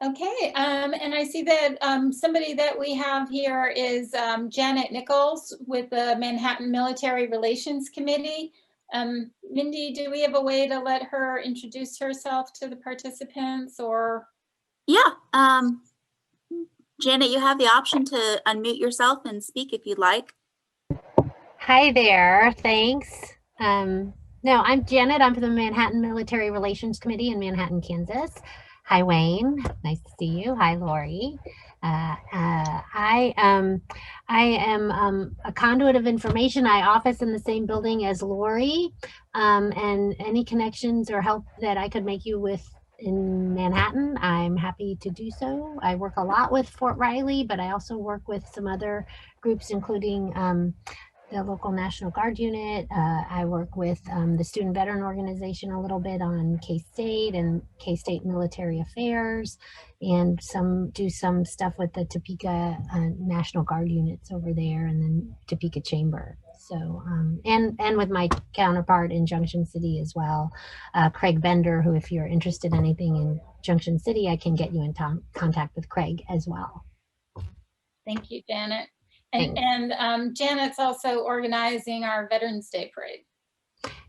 Okay, and I see that somebody that we have here is Janet Nichols with the Manhattan Military Relations Committee. Mindy, do we have a way to let her introduce herself to the participants, or? Yeah, Janet, you have the option to unmute yourself and speak if you'd like. Hi there, thanks. No, I'm Janet. I'm from the Manhattan Military Relations Committee in Manhattan, Kansas. Hi, Wayne. Nice to see you. Hi, Lori. I am a conduit of information. I office in the same building as Lori, and any connections or help that I could make you with in Manhattan, I'm happy to do so. I work a lot with Fort Riley, but I also work with some other groups, including the local National Guard unit. I work with the Student Veteran Organization a little bit on K-State and K-State military affairs, and do some stuff with the Topeka National Guard units over there, and then Topeka Chamber. So, and with my counterpart in Junction City as well, Craig Bender, who, if you're interested in anything in Junction City, I can get you in contact with Craig as well. Thank you, Janet. And Janet's also organizing our Veterans Day Parade.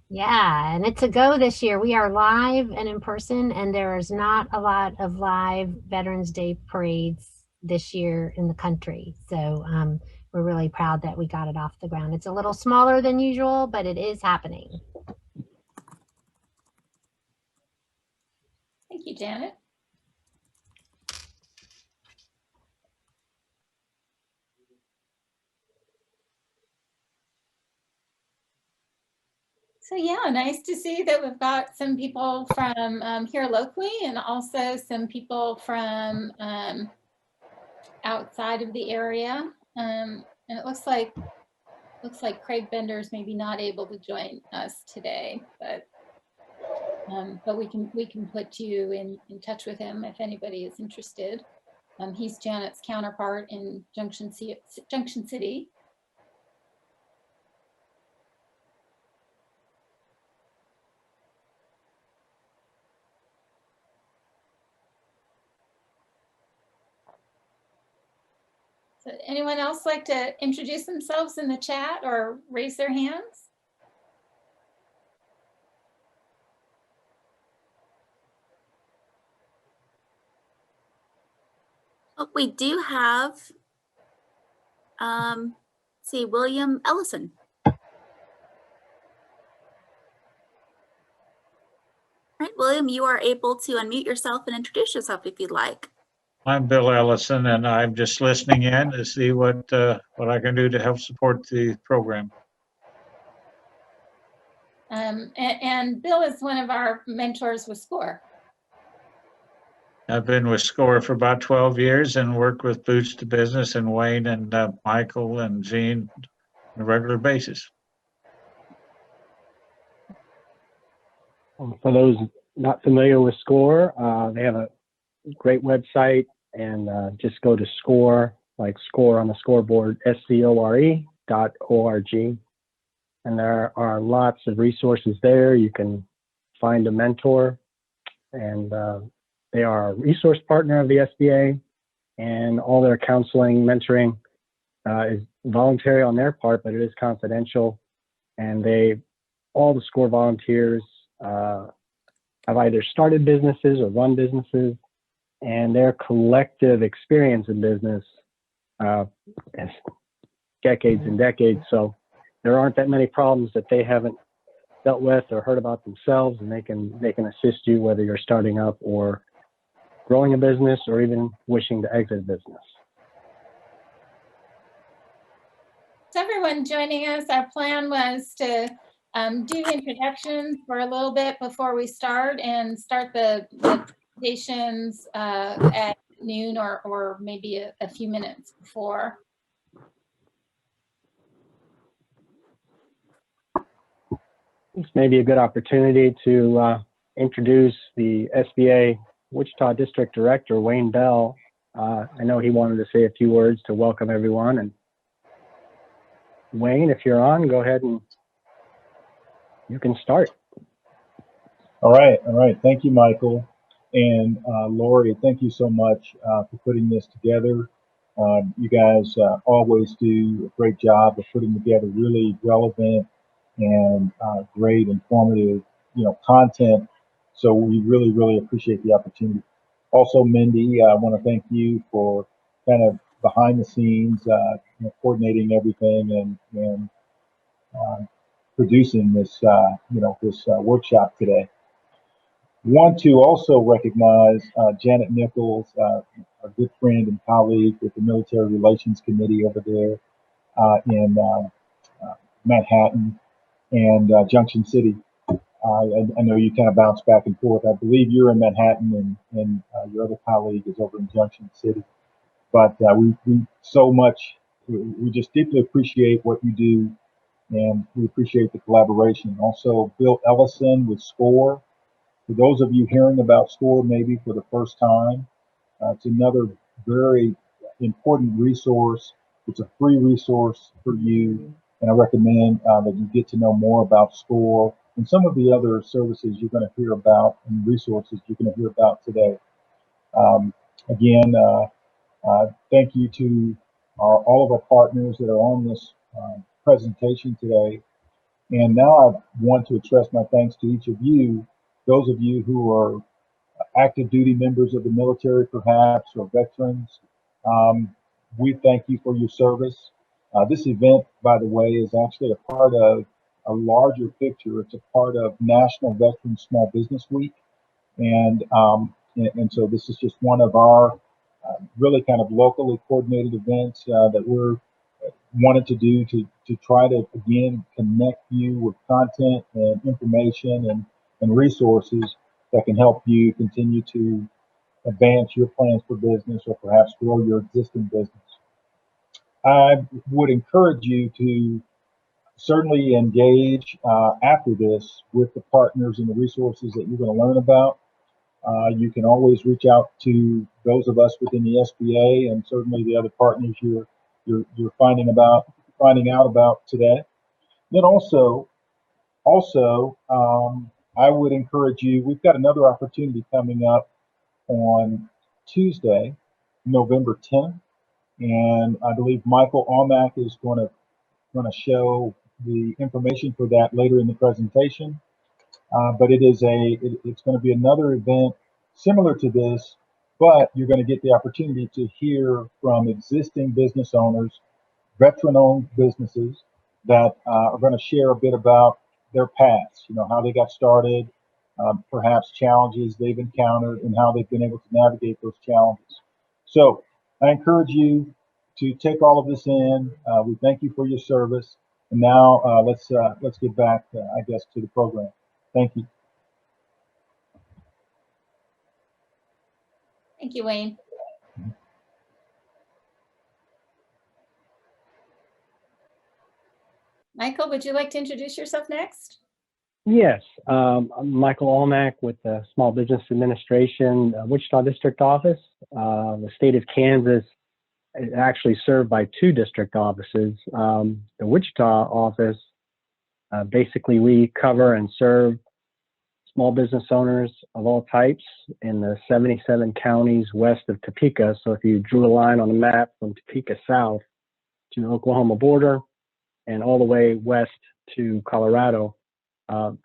Yeah, and it's a go this year. We are live and in person, and there is not a lot of live Veterans Day parades this year in the country. So we're really proud that we got it off the ground. It's a little smaller than usual, but it is happening. Thank you, Janet. So yeah, nice to see that we've got some people from here locally, and also some people from outside of the area. And it looks like Craig Bender's maybe not able to join us today, but we can put you in touch with him if anybody is interested. He's Janet's counterpart in Junction City. So anyone else like to introduce themselves in the chat or raise their hands? Oh, we do have, see, William Ellison. All right, William, you are able to unmute yourself and introduce yourself if you'd like. I'm Bill Ellison, and I'm just listening in to see what I can do to help support the program. And Bill is one of our mentors with SCORE. I've been with SCORE for about 12 years and work with Boots to Business and Wayne and Michael and Jean on a regular basis. For those not familiar with SCORE, they have a great website, and just go to SCORE, like SCORE on the scoreboard, SCORE.org. And there are lots of resources there. You can find a mentor, and they are a resource partner of the SBA, and all their counseling, mentoring is voluntary on their part, but it is confidential. And all the SCORE volunteers have either started businesses or run businesses, and their collective experience in business is decades and decades. So there aren't that many problems that they haven't dealt with or heard about themselves, and they can assist you whether you're starting up or growing a business or even wishing to exit a business. So everyone joining us, our plan was to do introductions for a little bit before we start, and start the presentations at noon or maybe a few minutes before. This may be a good opportunity to introduce the SBA Wichita District Director, Wayne Bell. I know he wanted to say a few words to welcome everyone. And Wayne, if you're on, go ahead and you can start. All right. Thank you, Michael. And Lori, thank you so much for putting this together. You guys always do a great job of putting together really relevant and great informative, content. So we really, really appreciate the opportunity. Also, Mindy, I want to thank you for kind of behind the scenes, coordinating everything and producing this, this workshop today. Want to also recognize Janet Nichols, a good friend and colleague with the Military Relations Committee over there in Manhattan and Junction City. I know you kind of bounce back and forth. I believe you're in Manhattan and your other colleague is over in Junction City. But we so much, we just deeply appreciate what you do, and we appreciate the collaboration. Also, Bill Ellison with SCORE. For those of you hearing about SCORE maybe for the first time, it's another very important resource. It's a free resource for you, and I recommend that you get to know more about SCORE and some of the other services you're going to hear about and resources you're going to hear about today. Again, thank you to all of our partners that are on this presentation today. And now I want to express my thanks to each of you, those of you who are active duty members of the military, perhaps, or veterans. We thank you for your service. This event, by the way, is actually a part of a larger picture. It's a part of National Veterans Small Business Week. And so this is just one of our really kind of locally coordinated events that we're wanted to do to try to, again, connect you with content and information and resources that can help you continue to advance your plans for business or perhaps grow your existing business. I would encourage you to certainly engage after this with the partners and the resources that you're going to learn about. You can always reach out to those of us within the SBA and certainly the other partners you're finding out about today. Then also, I would encourage you. We've got another opportunity coming up on Tuesday, November 10th, and I believe Michael Almack is going to show the information for that later in the presentation. But it's going to be another event similar to this, but you're going to get the opportunity to hear from existing business owners, veteran-owned businesses that are going to share a bit about their past, how they got started, perhaps challenges they've encountered, and how they've been able to navigate those challenges. So I encourage you to take all of this in. We thank you for your service. And now let's get back, I guess, to the program. Thank you. Thank you, Wayne. Michael, would you like to introduce yourself next? Yes, I'm Michael Almack with the Small Business Administration, Wichita District Office. The state of Kansas is actually served by two district offices. The Wichita office, basically we cover and serve small business owners of all types in the 77 counties west of Topeka. So if you drew a line on the map from Topeka south to the Oklahoma border and all the way west to Colorado,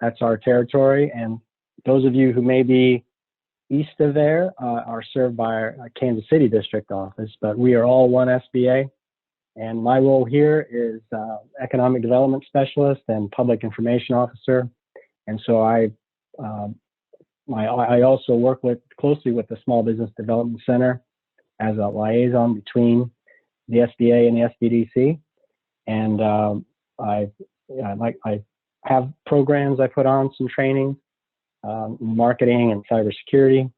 that's our territory. And those of you who may be east of there are served by our Kansas City district office, but we are all one SBA. And my role here is economic development specialist and public information officer. And so I also work closely with the Small Business Development Center as a liaison between the SBA and the SBDC. And I have programs I put on, some training, marketing and cybersecurity.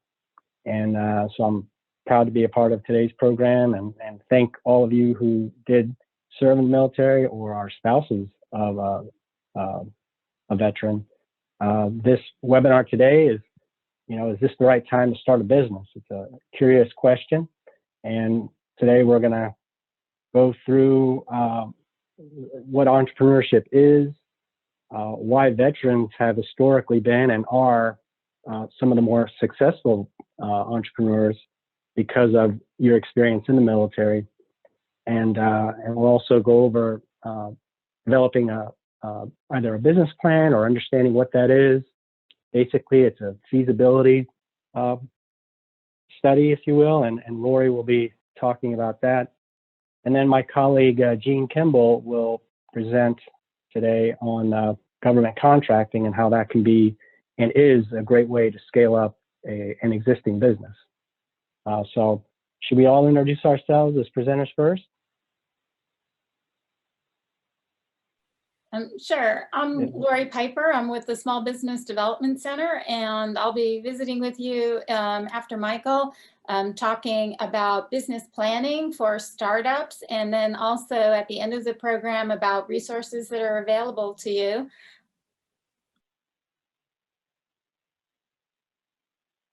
And so I'm proud to be a part of today's program and thank all of you who did serve in the military or are spouses of a veteran. This webinar today is this the right time to start a business? It's a curious question. And today we're going to go through what entrepreneurship is, why veterans have historically been and are some of the more successful entrepreneurs because of your experience in the military. And we'll also go over developing either a business plan or understanding what that is. Basically, it's a feasibility study, if you will, and Lori will be talking about that. And then my colleague, Gene Kimball, will present today on government contracting and how that can be and is a great way to scale up an existing business. So should we all introduce ourselves as presenters first? Sure. I'm Yeah. Lori Piper. I'm with the Small Business Development Center, and I'll be visiting with you after Michael, talking about business planning for startups, and then also at the end of the program about resources that are available to you.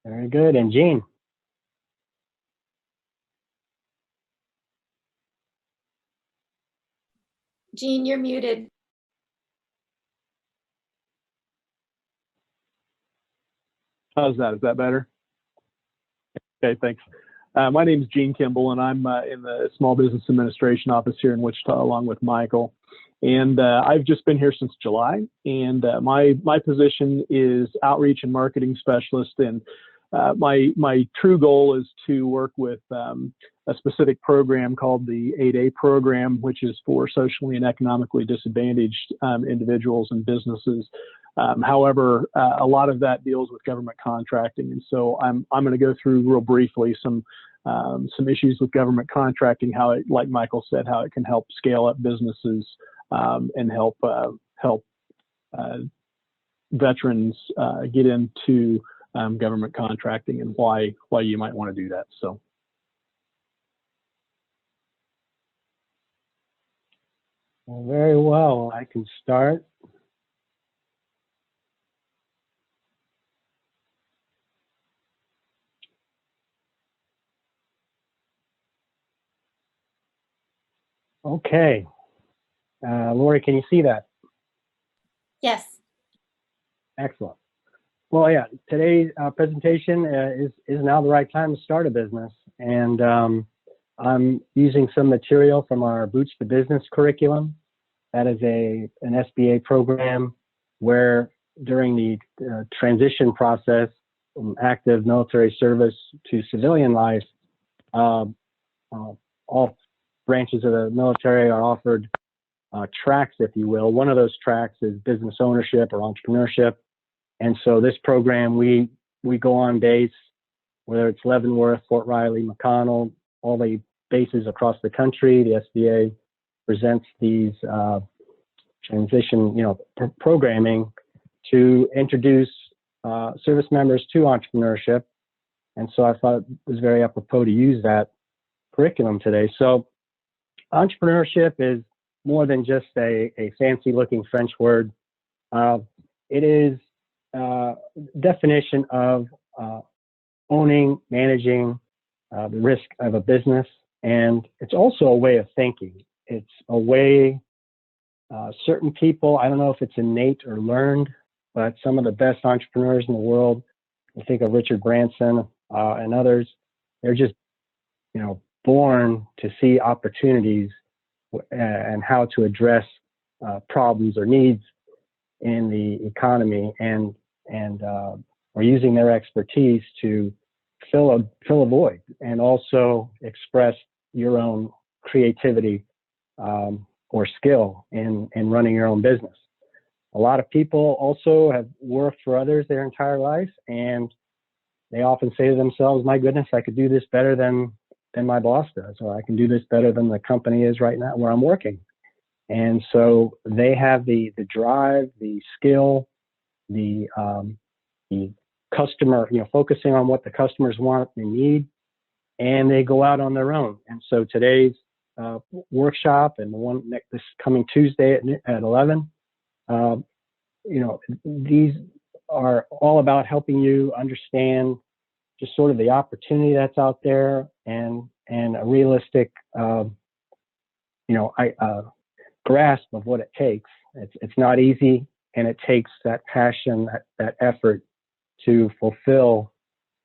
Very good. And Gene? Gene, you're muted. How's that? Is that better? Okay, thanks. My name is Gene Kimball, and I'm in the Small Business Administration Office here in Wichita, along with Michael. And I've just been here since July, and my position is outreach and marketing specialist. And my true goal is to work with a specific program called the 8A program, which is for socially and economically disadvantaged individuals and businesses. However, a lot of that deals with government contracting, and so I'm going to go through real briefly some issues with government contracting, how it, like Michael said, how it can help scale up businesses and help veterans get into government contracting, and why you might want to do that. So. Well, very well. I can start. Okay. Lori, can you see that? Yes. Excellent. Well, yeah, today's presentation is now the right time to start a business. And I'm using some material from our Boots to Business curriculum. That is an SBA program where during the transition process from active military service to civilian life, all branches of the military are offered tracks, if you will. One of those tracks is business ownership or entrepreneurship. And so this program, we go on base, whether it's Leavenworth, Fort Riley, McConnell, all the bases across the country. The SBA presents these transition, programming to introduce service members to entrepreneurship. And so I thought it was very apropos to use that curriculum today. So entrepreneurship is more than just a fancy looking French word. It is definition of owning, managing the risk of a business. And it's also a way of thinking. It's a way certain people, I don't know if it's innate or learned, but some of the best entrepreneurs in the world, I think of Richard Branson and others, they're just, born to see opportunities and how to address problems or needs in the economy, and are using their expertise to fill a void and also express your own creativity or skill in running your own business. A lot of people also have worked for others their entire life, and they often say to themselves, my goodness, I could do this better than my boss does, or I can do this better than the company is right now where I'm working. And so they have the drive, the skill, the customer, focusing on what the customers want and need, and they go out on their own. And so today's workshop and the one this coming Tuesday at 11, these are all about helping you understand just sort of the opportunity that's out there and a realistic, grasp of what it takes. It's not easy, and it takes that passion, that effort to fulfill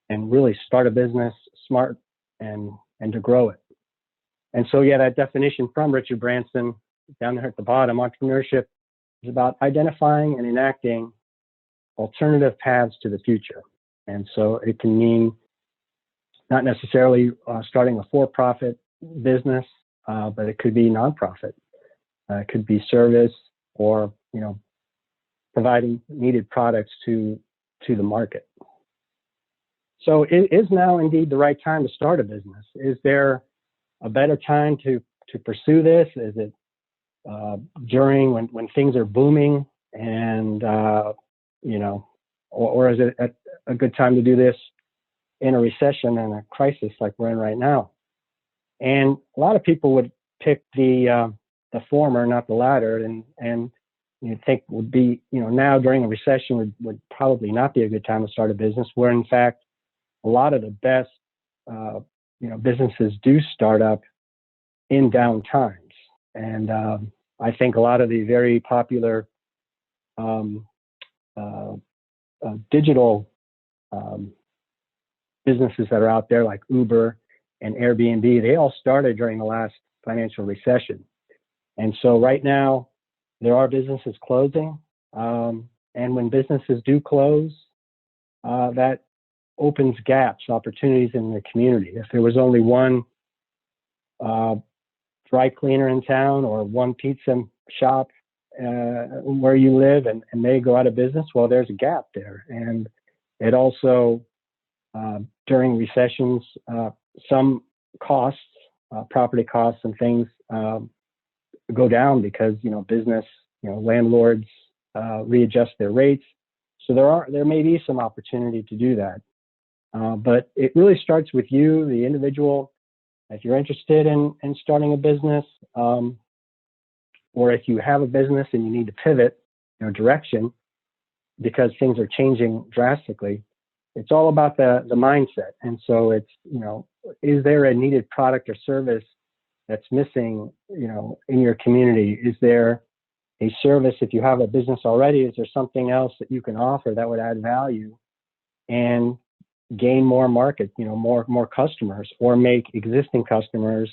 and really start a business smart and to grow it. And so, yeah, that definition from Richard Branson down there at the bottom, entrepreneurship is about identifying and enacting alternative paths to the future. And so it can mean not necessarily starting a for-profit business, but it could be nonprofit. It could be service, or, you know, providing needed products to the market. So is now indeed the right time to start a business? Is there a better time to pursue this? Is it during when things are booming, and you know, or is it a good time to do this in a recession and a crisis like we're in right now? And a lot of people would pick the former, not the latter, and you think would be, you know, now during a recession would probably not be a good time to start a business, where in fact a lot of the best you know, businesses do start up in down times. And I think a lot of the very popular digital businesses that are out there, like Uber and Airbnb, they all started during the last financial recession. And so right now, there are businesses closing. And when businesses do close, that opens gaps, opportunities in the community. If there was only one dry cleaner in town, or one pizza shop where you live, and they go out of business, well, there's a gap there. And it also, during recessions, some costs, property costs and things go down because, you know, business, you know, landlords readjust their rates. So there may be some opportunity to do that. But it really starts with you, the individual. If you're interested in starting a business, or if you have a business and you need to pivot, you know, direction because things are changing drastically, it's all about the mindset. And so it's, you know, is there a needed product or service that's missing, you know, in your community? Is there a service, if you have a business already, is there something else that you can offer that would add value and gain more market, you know, more customers, or make existing customers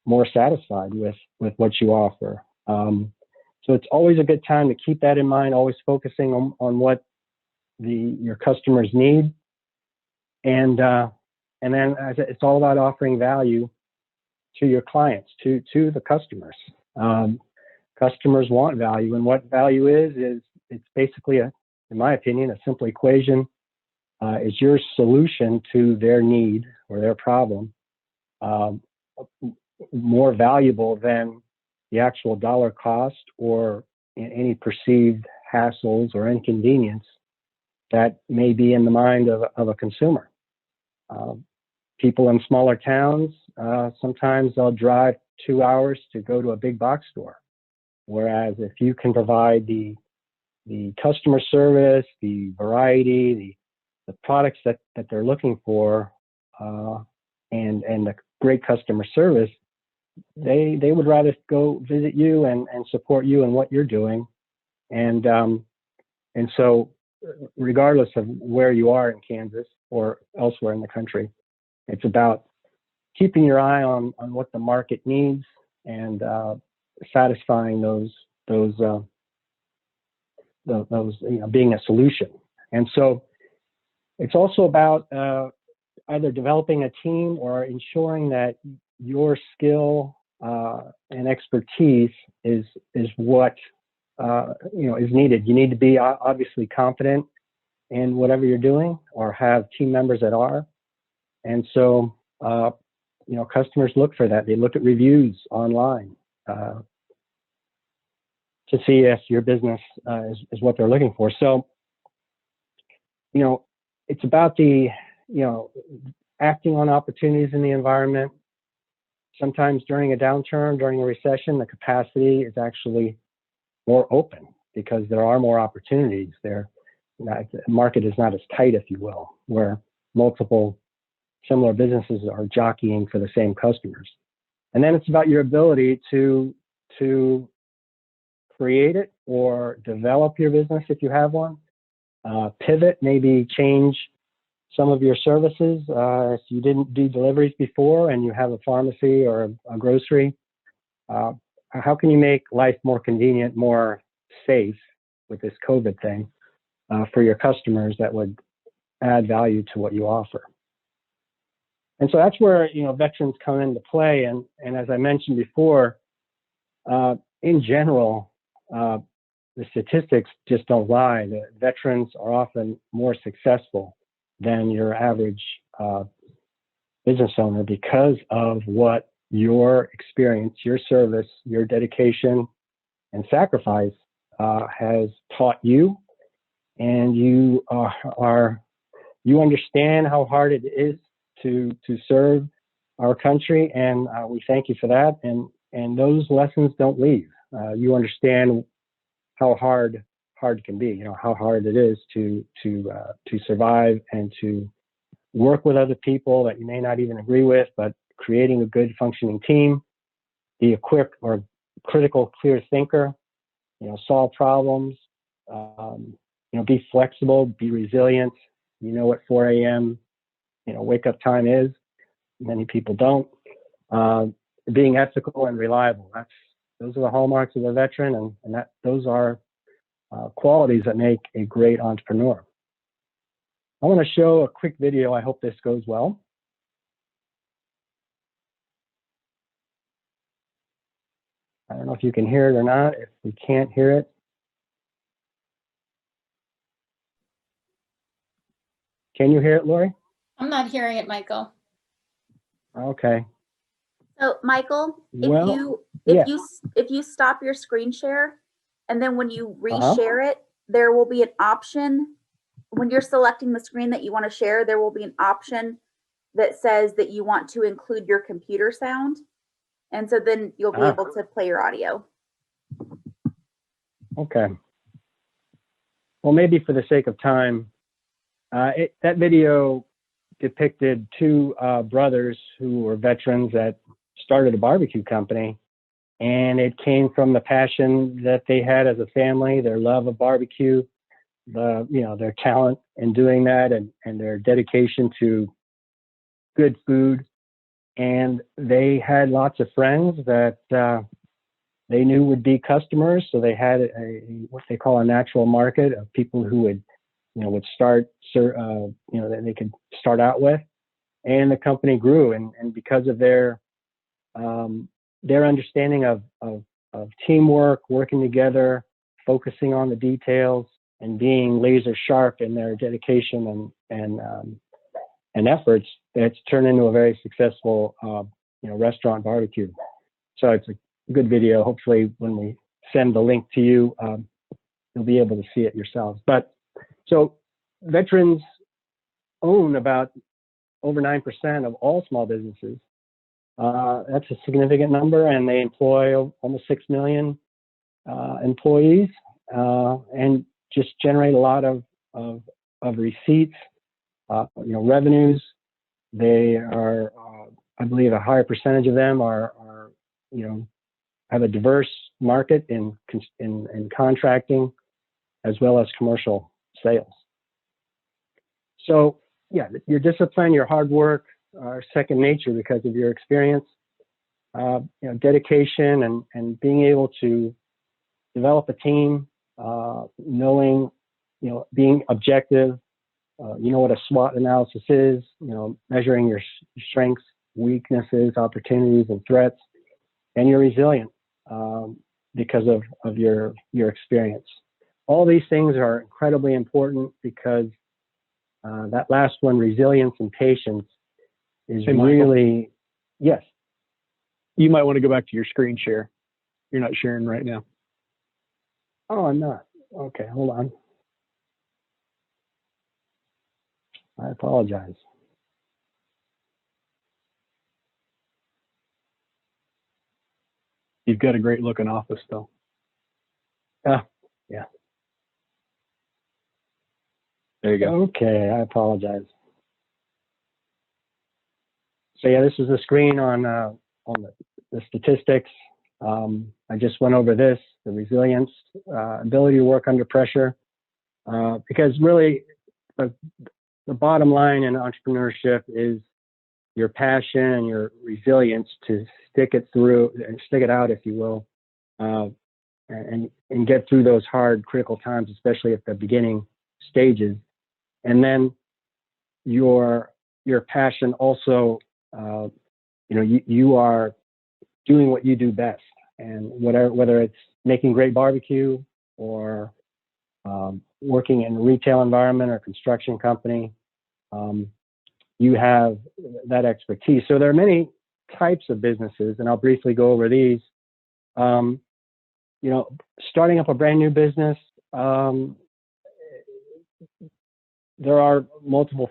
more satisfied with what you offer? So it's always a good time to keep that in mind, always focusing on what your customers need. And then it's all about offering value to your clients, to the customers. Customers want value, and what value is it's basically, in my opinion, a simple equation. Is your solution to their need or their problem more valuable than the actual dollar cost or any perceived hassles or inconvenience that may be in the mind of a consumer? People in smaller towns, sometimes they'll drive 2 hours to go to a big box store. Whereas if you can provide the customer service, the variety, the products that they're looking for, and the great customer service, they would rather go visit you and support you in what you're doing. And so regardless of where you are in Kansas or elsewhere in the country, it's about keeping your eye on what the market needs and satisfying those you know, being a solution. And so it's also about either developing a team or ensuring that your skill and expertise is what you know, is needed. You need to be obviously confident in whatever you're doing, or have team members that are. And so you know, customers look for that. They look at reviews online to see if your business is what they're looking for. So, you know, it's about you know, acting on opportunities in the environment. Sometimes during a downturn, during a recession, the capacity is actually more open because there are more opportunities there. The market is not as tight, if you will, where multiple similar businesses are jockeying for the same customers. And then it's about your ability to create it or develop your business if you have one, pivot, maybe change some of your services. If you didn't do deliveries before and you have a pharmacy or a grocery, how can you make life more convenient, more safe with this COVID thing for your customers that would add value to what you offer? And so that's where, veterans come into play. And as I mentioned before, in general, the statistics just don't lie. The veterans are often more successful than your average business owner because of what your experience, your service, your dedication and sacrifice has taught you. And you you understand how hard it is to serve our country, and we thank you for that. And those lessons don't leave. You understand how hard can be. How hard it is to survive and to work with other people that you may not even agree with, but creating a good functioning team, be a quick or critical, clear thinker, solve problems, be flexible, be resilient. What 4 a.m. Wake up time is. Many people don't. Being ethical and reliable. Those are the hallmarks of a veteran, and those are qualities that make a great entrepreneur. I want to show a quick video. I hope this goes well. I don't know if you can hear it or not. If we can't hear it, can you hear it, Lori? I'm not hearing it, Michael. Okay. So Michael, Well, if you stop your screen share and then when you reshare it, there will be an option when you're selecting the screen that you want to share, there will be an option that says that you want to include your computer sound. And so then you'll be able to play your audio. Okay. Well, maybe for the sake of time, that video depicted two brothers who were veterans that started a barbecue company, and it came from the passion that they had as a family, their love of barbecue, their talent in doing that, and their dedication to good food. And they had lots of friends that they knew would be customers, so they had what they call a natural market of people who would start, that they could start out with, and the company grew. And because of their understanding of teamwork, working together, focusing on the details, and being laser sharp in their dedication and efforts, it's turned into a very successful restaurant barbecue. So it's a good video. Hopefully, when we send the link to you, you'll be able to see it yourselves. But so veterans own about over 9% of all small businesses. That's a significant number, and they employ almost 6 million employees, and just generate a lot of receipts, revenues. They are, I believe, a higher percentage of them are have a diverse market in contracting as well as commercial sales. So yeah, your discipline, your hard work are second nature because of your experience, dedication, and being able to develop a team, knowing, being objective, what a SWOT analysis is, measuring your strengths, weaknesses, opportunities, and threats, and you're resilient because of your experience. All these things are incredibly important because that last one, resilience and patience, is really, yes. You might want to go back to your screen share. You're not sharing right now. Oh, I'm not. Okay, hold on. I apologize. You've got a great looking office though. Yeah. There you go. Okay, I apologize. So yeah, this is the screen on the statistics. I just went over this, the resilience, ability to work under pressure, because really the bottom line in entrepreneurship is your passion and your resilience to stick it through and stick it out, if you will, and get through those hard, critical times, especially at the beginning stages. And then your passion also, you are doing what you do best, and whether it's making great barbecue or working in a retail environment or construction company, you have that expertise. So there are many types of businesses, and I'll briefly go over these. Starting up a brand new business, there are multiple,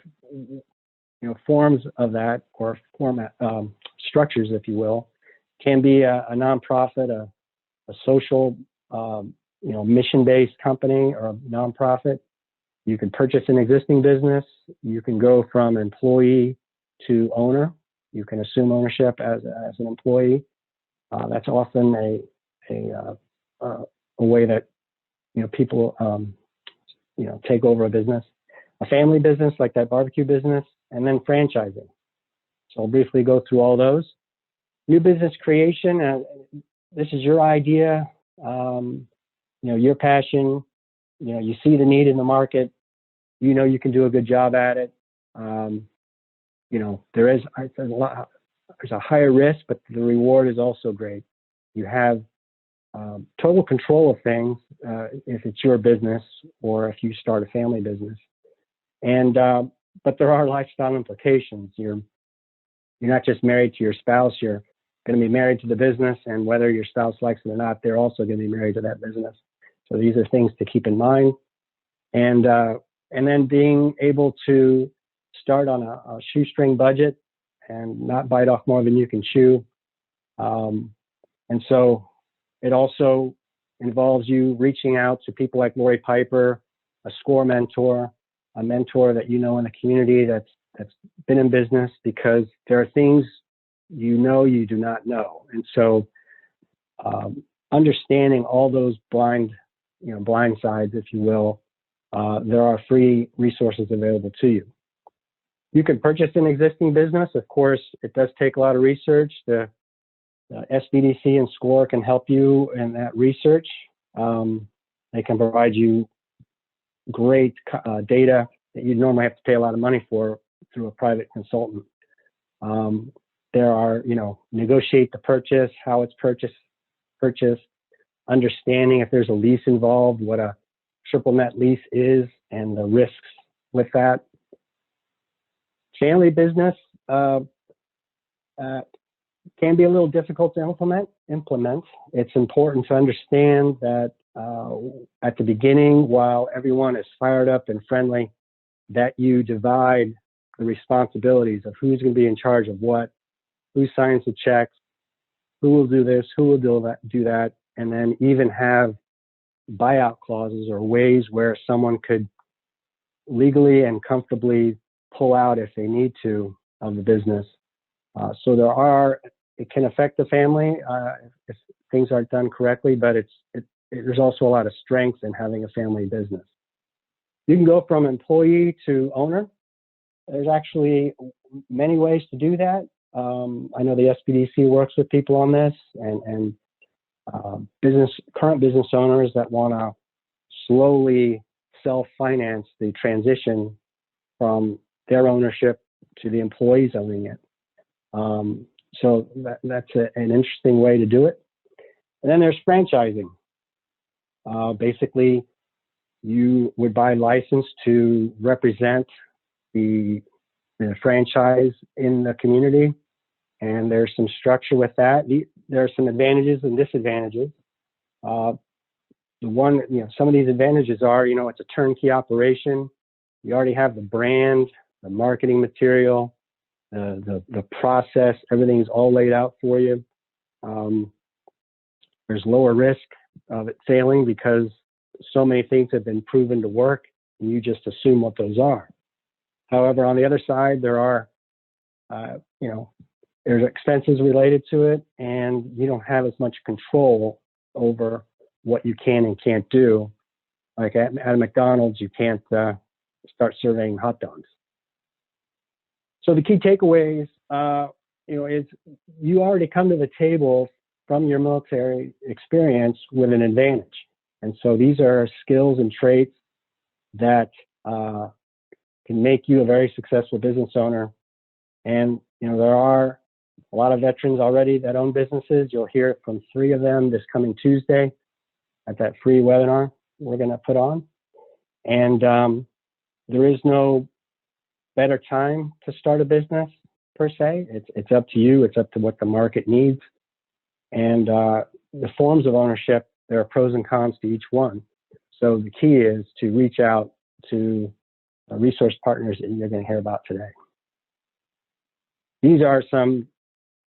forms of that, or format structures, if you will. Can be a nonprofit, a social, mission-based company or a nonprofit. You can purchase an existing business. You can go from employee to owner. You can assume ownership as an employee. That's often a way that people take over a business. A family business like that barbecue business, and then franchising. So I'll briefly go through all those. New business creation. This is your idea. Your passion. You see the need in the market. You can do a good job at it. There's a higher risk, but the reward is also great. You have total control of things if it's your business or if you start a family business. And but there are lifestyle implications. You're not just married to your spouse. You're going to be married to the business, and whether your spouse likes it or not, they're also going to be married to that business. So these are things to keep in mind. And then being able to start on a shoestring budget and not bite off more than you can chew. And so it also involves you reaching out to people like Lori Piper, a SCORE mentor, a mentor that in the community that's been in business, because there are things you do not know. And so understanding all those blind sides, if you will, there are free resources available to you. You can purchase an existing business. Of course, it does take a lot of research. The SBDC and SCORE can help you in that research. They can provide you great data that you'd normally have to pay a lot of money for through a private consultant. There are, negotiate the purchase, how it's purchased, understanding if there's a lease involved, what a triple net lease is, and the risks with that. Family business can be a little difficult to implement. It's important to understand that at the beginning, while everyone is fired up and friendly, that you divide the responsibilities of who's going to be in charge of what, who signs the checks, who will do this, who will do that, and then even have buyout clauses or ways where someone could legally and comfortably pull out if they need to of the business. So it can affect the family if things aren't done correctly, but there's also a lot of strength in having a family business. You can go from employee to owner. There's actually many ways to do that. I know the SBDC works with people on this, and current business owners that want to slowly self-finance the transition from their ownership to the employees owning it. So that's an interesting way to do it. And then there's franchising. Basically, you would buy license to represent the franchise in the community, and there's some structure with that. There are some advantages and disadvantages. Some of these advantages are, it's a turnkey operation. You already have the brand, the marketing material, the process, everything's all laid out for you. There's lower risk of it failing because so many things have been proven to work, and you just assume what those are. However, on the other side, there are, there's expenses related to it, and you don't have as much control over what you can and can't do. Like at McDonald's, you can't start serving hot dogs. So the key takeaways, is you already come to the table from your military experience with an advantage. And so these are skills and traits that can make you a very successful business owner. And, there are a lot of veterans already that own businesses. You'll hear from 3 of them this coming Tuesday at that free webinar we're going to put on. And there is no better time to start a business per se. It's up to you. It's up to what the market needs. And the forms of ownership, there are pros and cons to each one. So the key is to reach out to resource partners that you're going to hear about today. These are some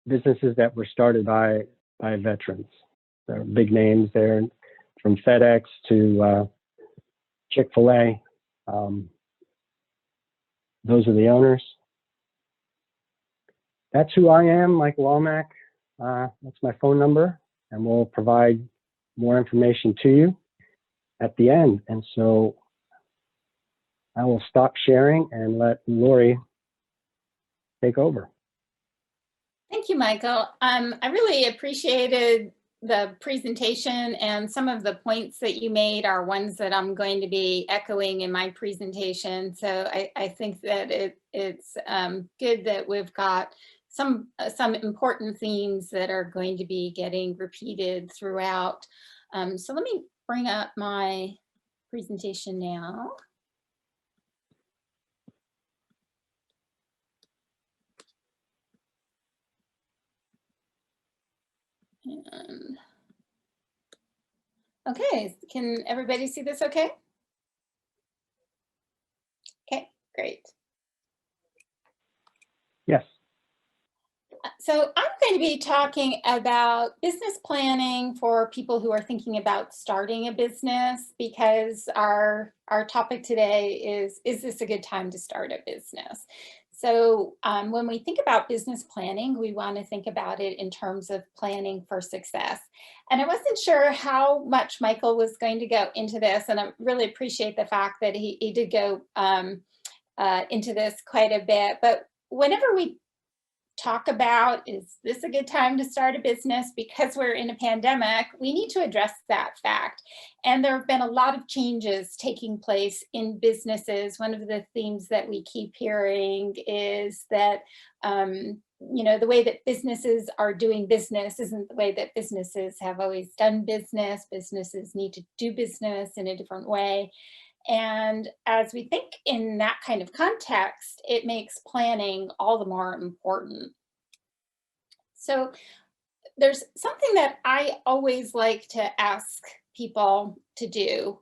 businesses that were started by veterans. There are big names there, from FedEx to Chick-fil-A. Those are the owners. That's who I am, Michael Almack. That's my phone number, and we'll provide more information to you at the end. And so I will stop sharing and let Lori take over. Thank you, Michael. I really appreciated the presentation, and some of the points that you made are ones that I'm going to be echoing in my presentation. So I think that it's good that we've got some important themes that are going to be getting repeated throughout. So let me bring up my presentation now. And okay, can everybody see this okay? Okay, great. Yes. So I'm going to be talking about business planning for people who are thinking about starting a business, because our topic today is this a good time to start a business? So when we think about business planning, we want to think about it in terms of planning for success. And I wasn't sure how much Michael was going to go into this, and I really appreciate the fact that he did go into this quite a bit. But whenever we talk about, is this a good time to start a business because we're in a pandemic, we need to address that fact. And there have been a lot of changes taking place in businesses. One of the themes that we keep hearing is that the way that businesses are doing business isn't the way that businesses have always done business. Businesses need to do business in a different way. And as we think in that kind of context, it makes planning all the more important. So there's something that I always like to ask people to do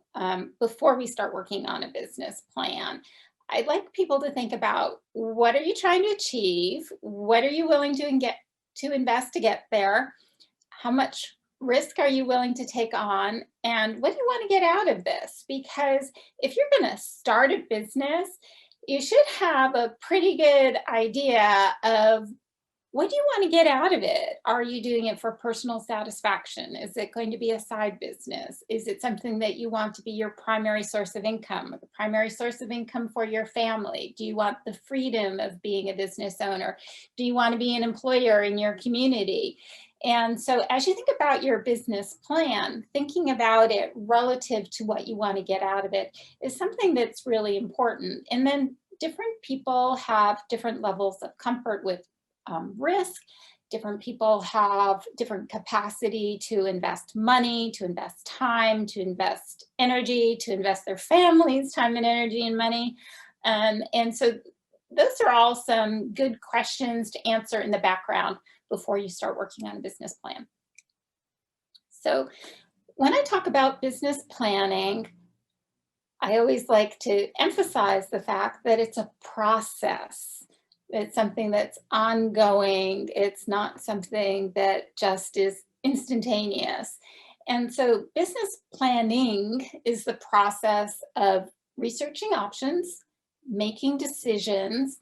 before we start working on a business plan. I'd like people to think about, what are you trying to achieve? What are you willing to invest to get there? How much risk are you willing to take on? And what do you want to get out of this? Because if you're going to start a business, you should have a pretty good idea of, what do you want to get out of it? Are you doing it for personal satisfaction? Is it going to be a side business? Is it something that you want to be your primary source of income, or the primary source of income for your family? Do you want the freedom of being a business owner? Do you want to be an employer in your community? And so as you think about your business plan, thinking about it relative to what you want to get out of it is something that's really important. And then different people have different levels of comfort with risk. Different people have different capacity to invest money, to invest time, to invest energy, to invest their family's time and energy and money. And so those are all some good questions to answer in the background before you start working on a business plan. So when I talk about business planning, I always like to emphasize the fact that it's a process. It's something that's ongoing. It's not something that just is instantaneous. And so business planning is the process of researching options, making decisions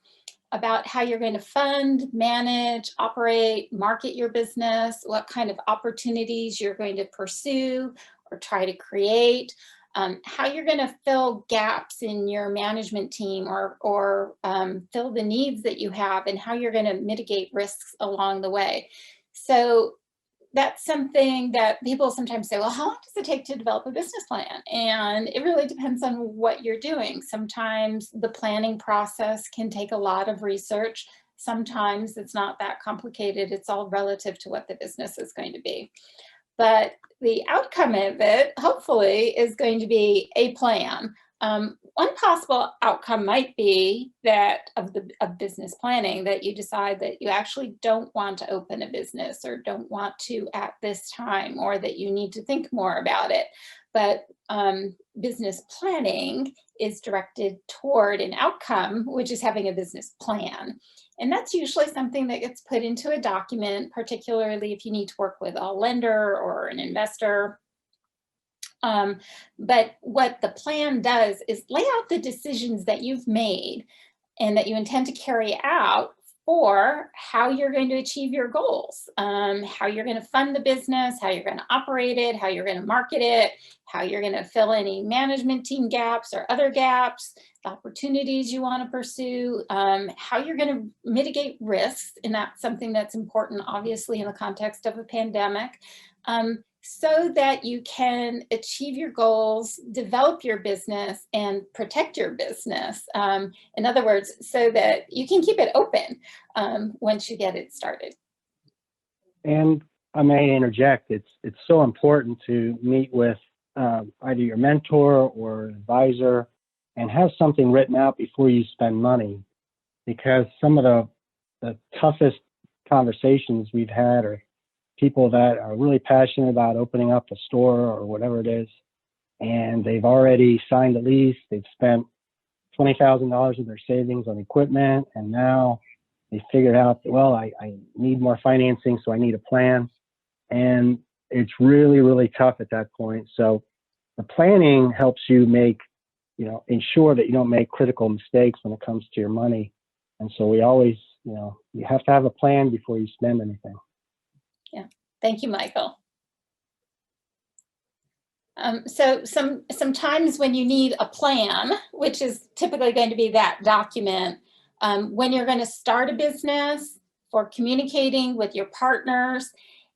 about how you're going to fund, manage, operate, market your business, what kind of opportunities you're going to pursue or try to create, how you're going to fill gaps in your management team or fill the needs that you have, and how you're going to mitigate risks along the way. So that's something that people sometimes say, well, how long does it take to develop a business plan? And it really depends on what you're doing. Sometimes the planning process can take a lot of research. Sometimes it's not that complicated. It's all relative to what the business is going to be. But the outcome of it, hopefully, is going to be a plan. One possible outcome might be that of business planning, that you decide that you actually don't want to open a business or don't want to at this time, or that you need to think more about it. But business planning is directed toward an outcome, which is having a business plan. And that's usually something that gets put into a document, particularly if you need to work with a lender or an investor. But what the plan does is lay out the decisions that you've made and that you intend to carry out for how you're going to achieve your goals, how you're going to fund the business, how you're going to operate it, how you're going to market it, how you're going to fill any management team gaps or other gaps, the opportunities you want to pursue, how you're going to mitigate risks, and that's something that's important, obviously, in the context of a pandemic, so that you can achieve your goals, develop your business, and protect your business. In other words, so that you can keep it open once you get it started. And I may interject, it's so important to meet with either your mentor or advisor and have something written out before you spend money, because some of the toughest conversations we've had are people that are really passionate about opening up a store or whatever it is, and they've already signed a lease, they've spent $20,000 of their savings on equipment, and now they figured out that, well, I need more financing, so I need a plan. And it's really, really tough at that point. So the planning helps you ensure that you don't make critical mistakes when it comes to your money. And so we always, you have to have a plan before you spend anything. Yeah, thank you, Michael. So sometimes when you need a plan, which is typically going to be that document, when you're going to start a business, for communicating with your partners,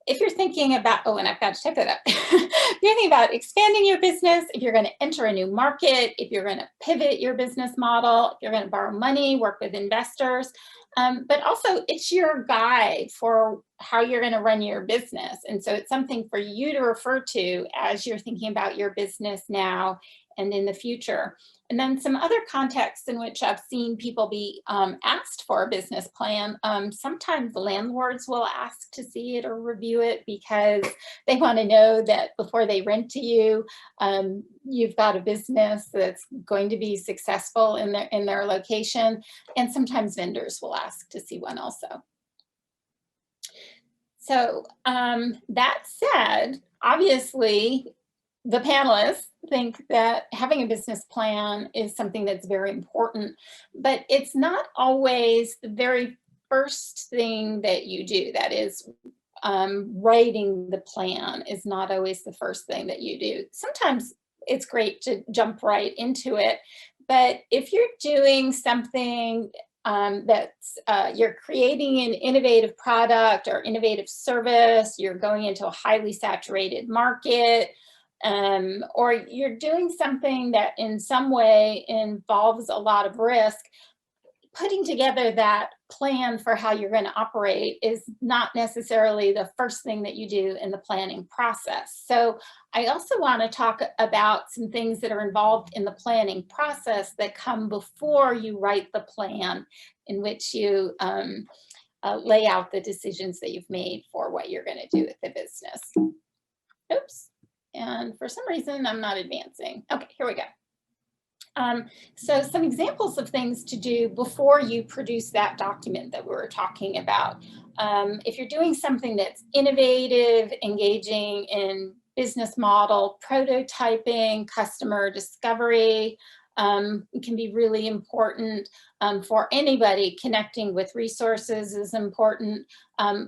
if you're thinking about, oh, and I've got to type that up. If you're thinking about expanding your business, if you're going to enter a new market, if you're going to pivot your business model, if you're going to borrow money, work with investors, but also it's your guide for how you're going to run your business. And so it's something for you to refer to as you're thinking about your business now and in the future. And then some other contexts in which I've seen people be asked for a business plan. Sometimes landlords will ask to see it or review it because they want to know that before they rent to you, you've got a business that's going to be successful in their location. And sometimes vendors will ask to see one also. So that said, obviously, the panelists think that having a business plan is something that's very important, but it's not always the very first thing that you do. That is, writing the plan is not always the first thing that you do. Sometimes it's great to jump right into it, but if you're doing something that's you're creating an innovative product or innovative service, you're going into a highly saturated market, or you're doing something that in some way involves a lot of risk, putting together that plan for how you're going to operate is not necessarily the first thing that you do in the planning process. So I also want to talk about some things that are involved in the planning process that come before you write the plan, in which you lay out the decisions that you've made for what you're going to do with the business. Oops. And for some reason, I'm not advancing. Okay, here we go. So some examples of things to do before you produce that document that we were talking about. If you're doing something that's innovative, engaging in business model, prototyping, customer discovery, It can be really important for anybody. Connecting with resources is important.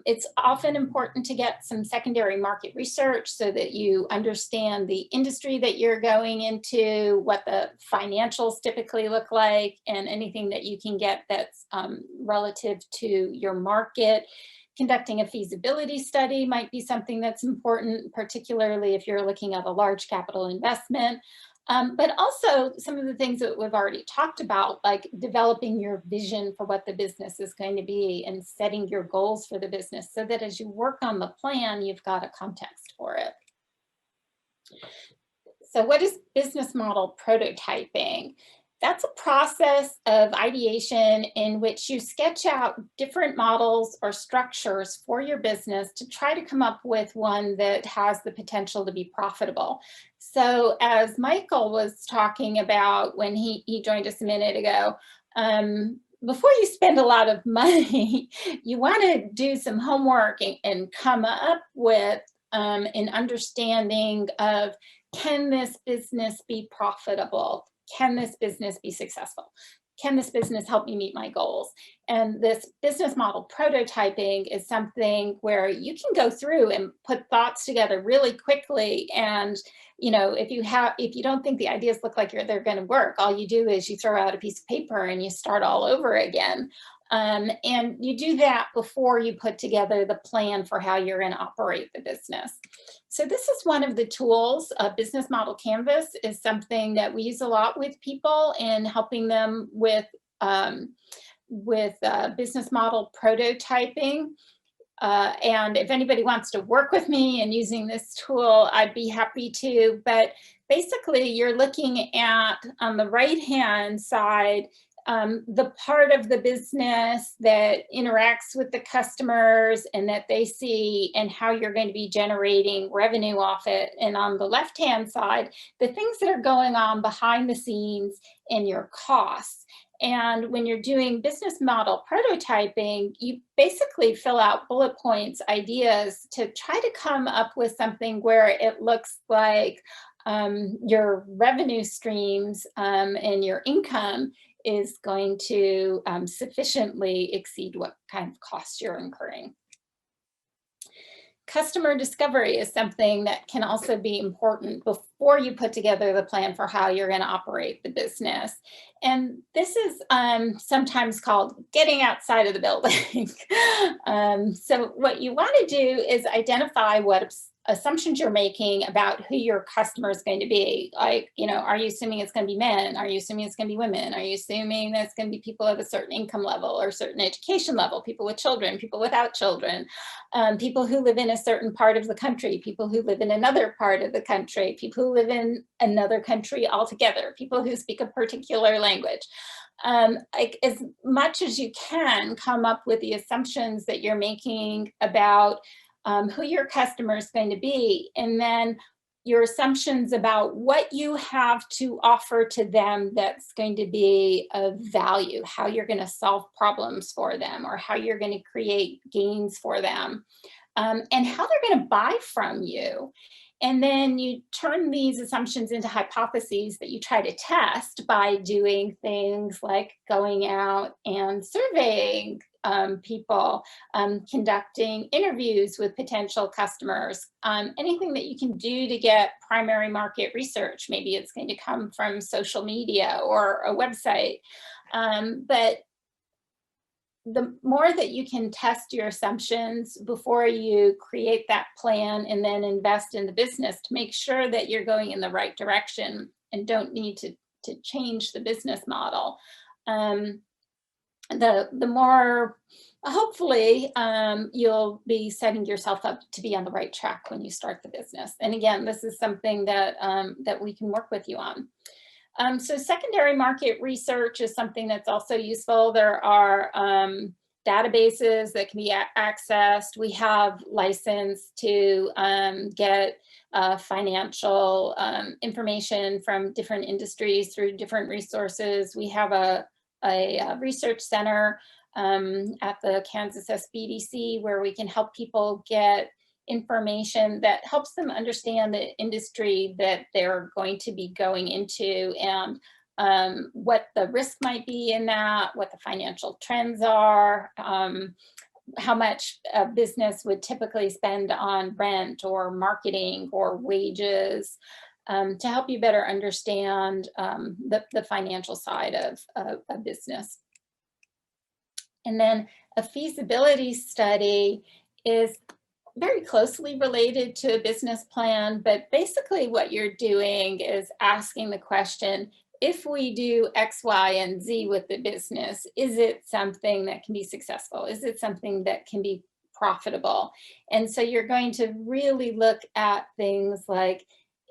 It's often important to get some secondary market research so that you understand the industry that you're going into, what the financials typically look like, and anything that you can get that's relative to your market. Conducting a feasibility study might be something that's important, particularly if you're looking at a large capital investment. But also some of the things that we've already talked about, like developing your vision for what the business is going to be and setting your goals for the business so that as you work on the plan, you've got a context for it. So what is business model prototyping? That's a process of ideation in which you sketch out different models or structures for your business to try to come up with one that has the potential to be profitable. So as Michael was talking about when he joined us a minute ago, before you spend a lot of money, you want to do some homework and come up with an understanding of, can this business be profitable? Can this business be successful? Can this business help me meet my goals? And this business model prototyping is something where you can go through and put thoughts together really quickly. And if you don't think the ideas look like they're going to work, all you do is you throw out a piece of paper and you start all over again. And you do that before you put together the plan for how you're going to operate the business. So this is one of the tools. Business Model Canvas is something that we use a lot with people in helping them with business model prototyping. And if anybody wants to work with me in using this tool, I'd be happy to. But basically, you're looking at, on the right-hand side, the part of the business that interacts with the customers and that they see and how you're going to be generating revenue off it. And on the left-hand side, the things that are going on behind the scenes and your costs. And when you're doing business model prototyping, you basically fill out bullet points, ideas to try to come up with something where it looks like your revenue streams and your income is going to sufficiently exceed what kind of costs you're incurring. Customer discovery is something that can also be important before you put together the plan for how you're going to operate the business. And this is sometimes called getting outside of the building. So what you want to do is identify what assumptions you're making about who your customer is going to be. Like, are you assuming it's going to be men? Are you assuming it's going to be women? Are you assuming that it's going to be people of a certain income level or certain education level, people with children, people without children, people who live in a certain part of the country, people who live in another part of the country, people who live in another country altogether, people who speak a particular language. Like, as much as you can, come up with the assumptions that you're making about who your customer is going to be, and then your assumptions about what you have to offer to them that's going to be of value, how you're going to solve problems for them, or how you're going to create gains for them, and how they're going to buy from you. And then you turn these assumptions into hypotheses that you try to test by doing things like going out and surveying people, conducting interviews with potential customers, anything that you can do to get primary market research. Maybe it's going to come from social media or a website. But the more that you can test your assumptions before you create that plan and then invest in the business to make sure that you're going in the right direction and don't need to change the business model, the more, hopefully, you'll be setting yourself up to be on the right track when you start the business. And again, this is something that, that we can work with you on. So secondary market research is something that's also useful. There are databases that can be accessed. We have license to get financial information from different industries through different resources. We have a research center at the Kansas SBDC where we can help people get information that helps them understand the industry that they're going to be going into and what the risk might be in that, what the financial trends are, how much a business would typically spend on rent or marketing or wages, to help you better understand the financial side of a business. And then a feasibility study is very closely related to a business plan, but basically what you're doing is asking the question, if we do X, Y, and Z with the business, is it something that can be successful? Is it something that can be profitable? And so you're going to really look at things like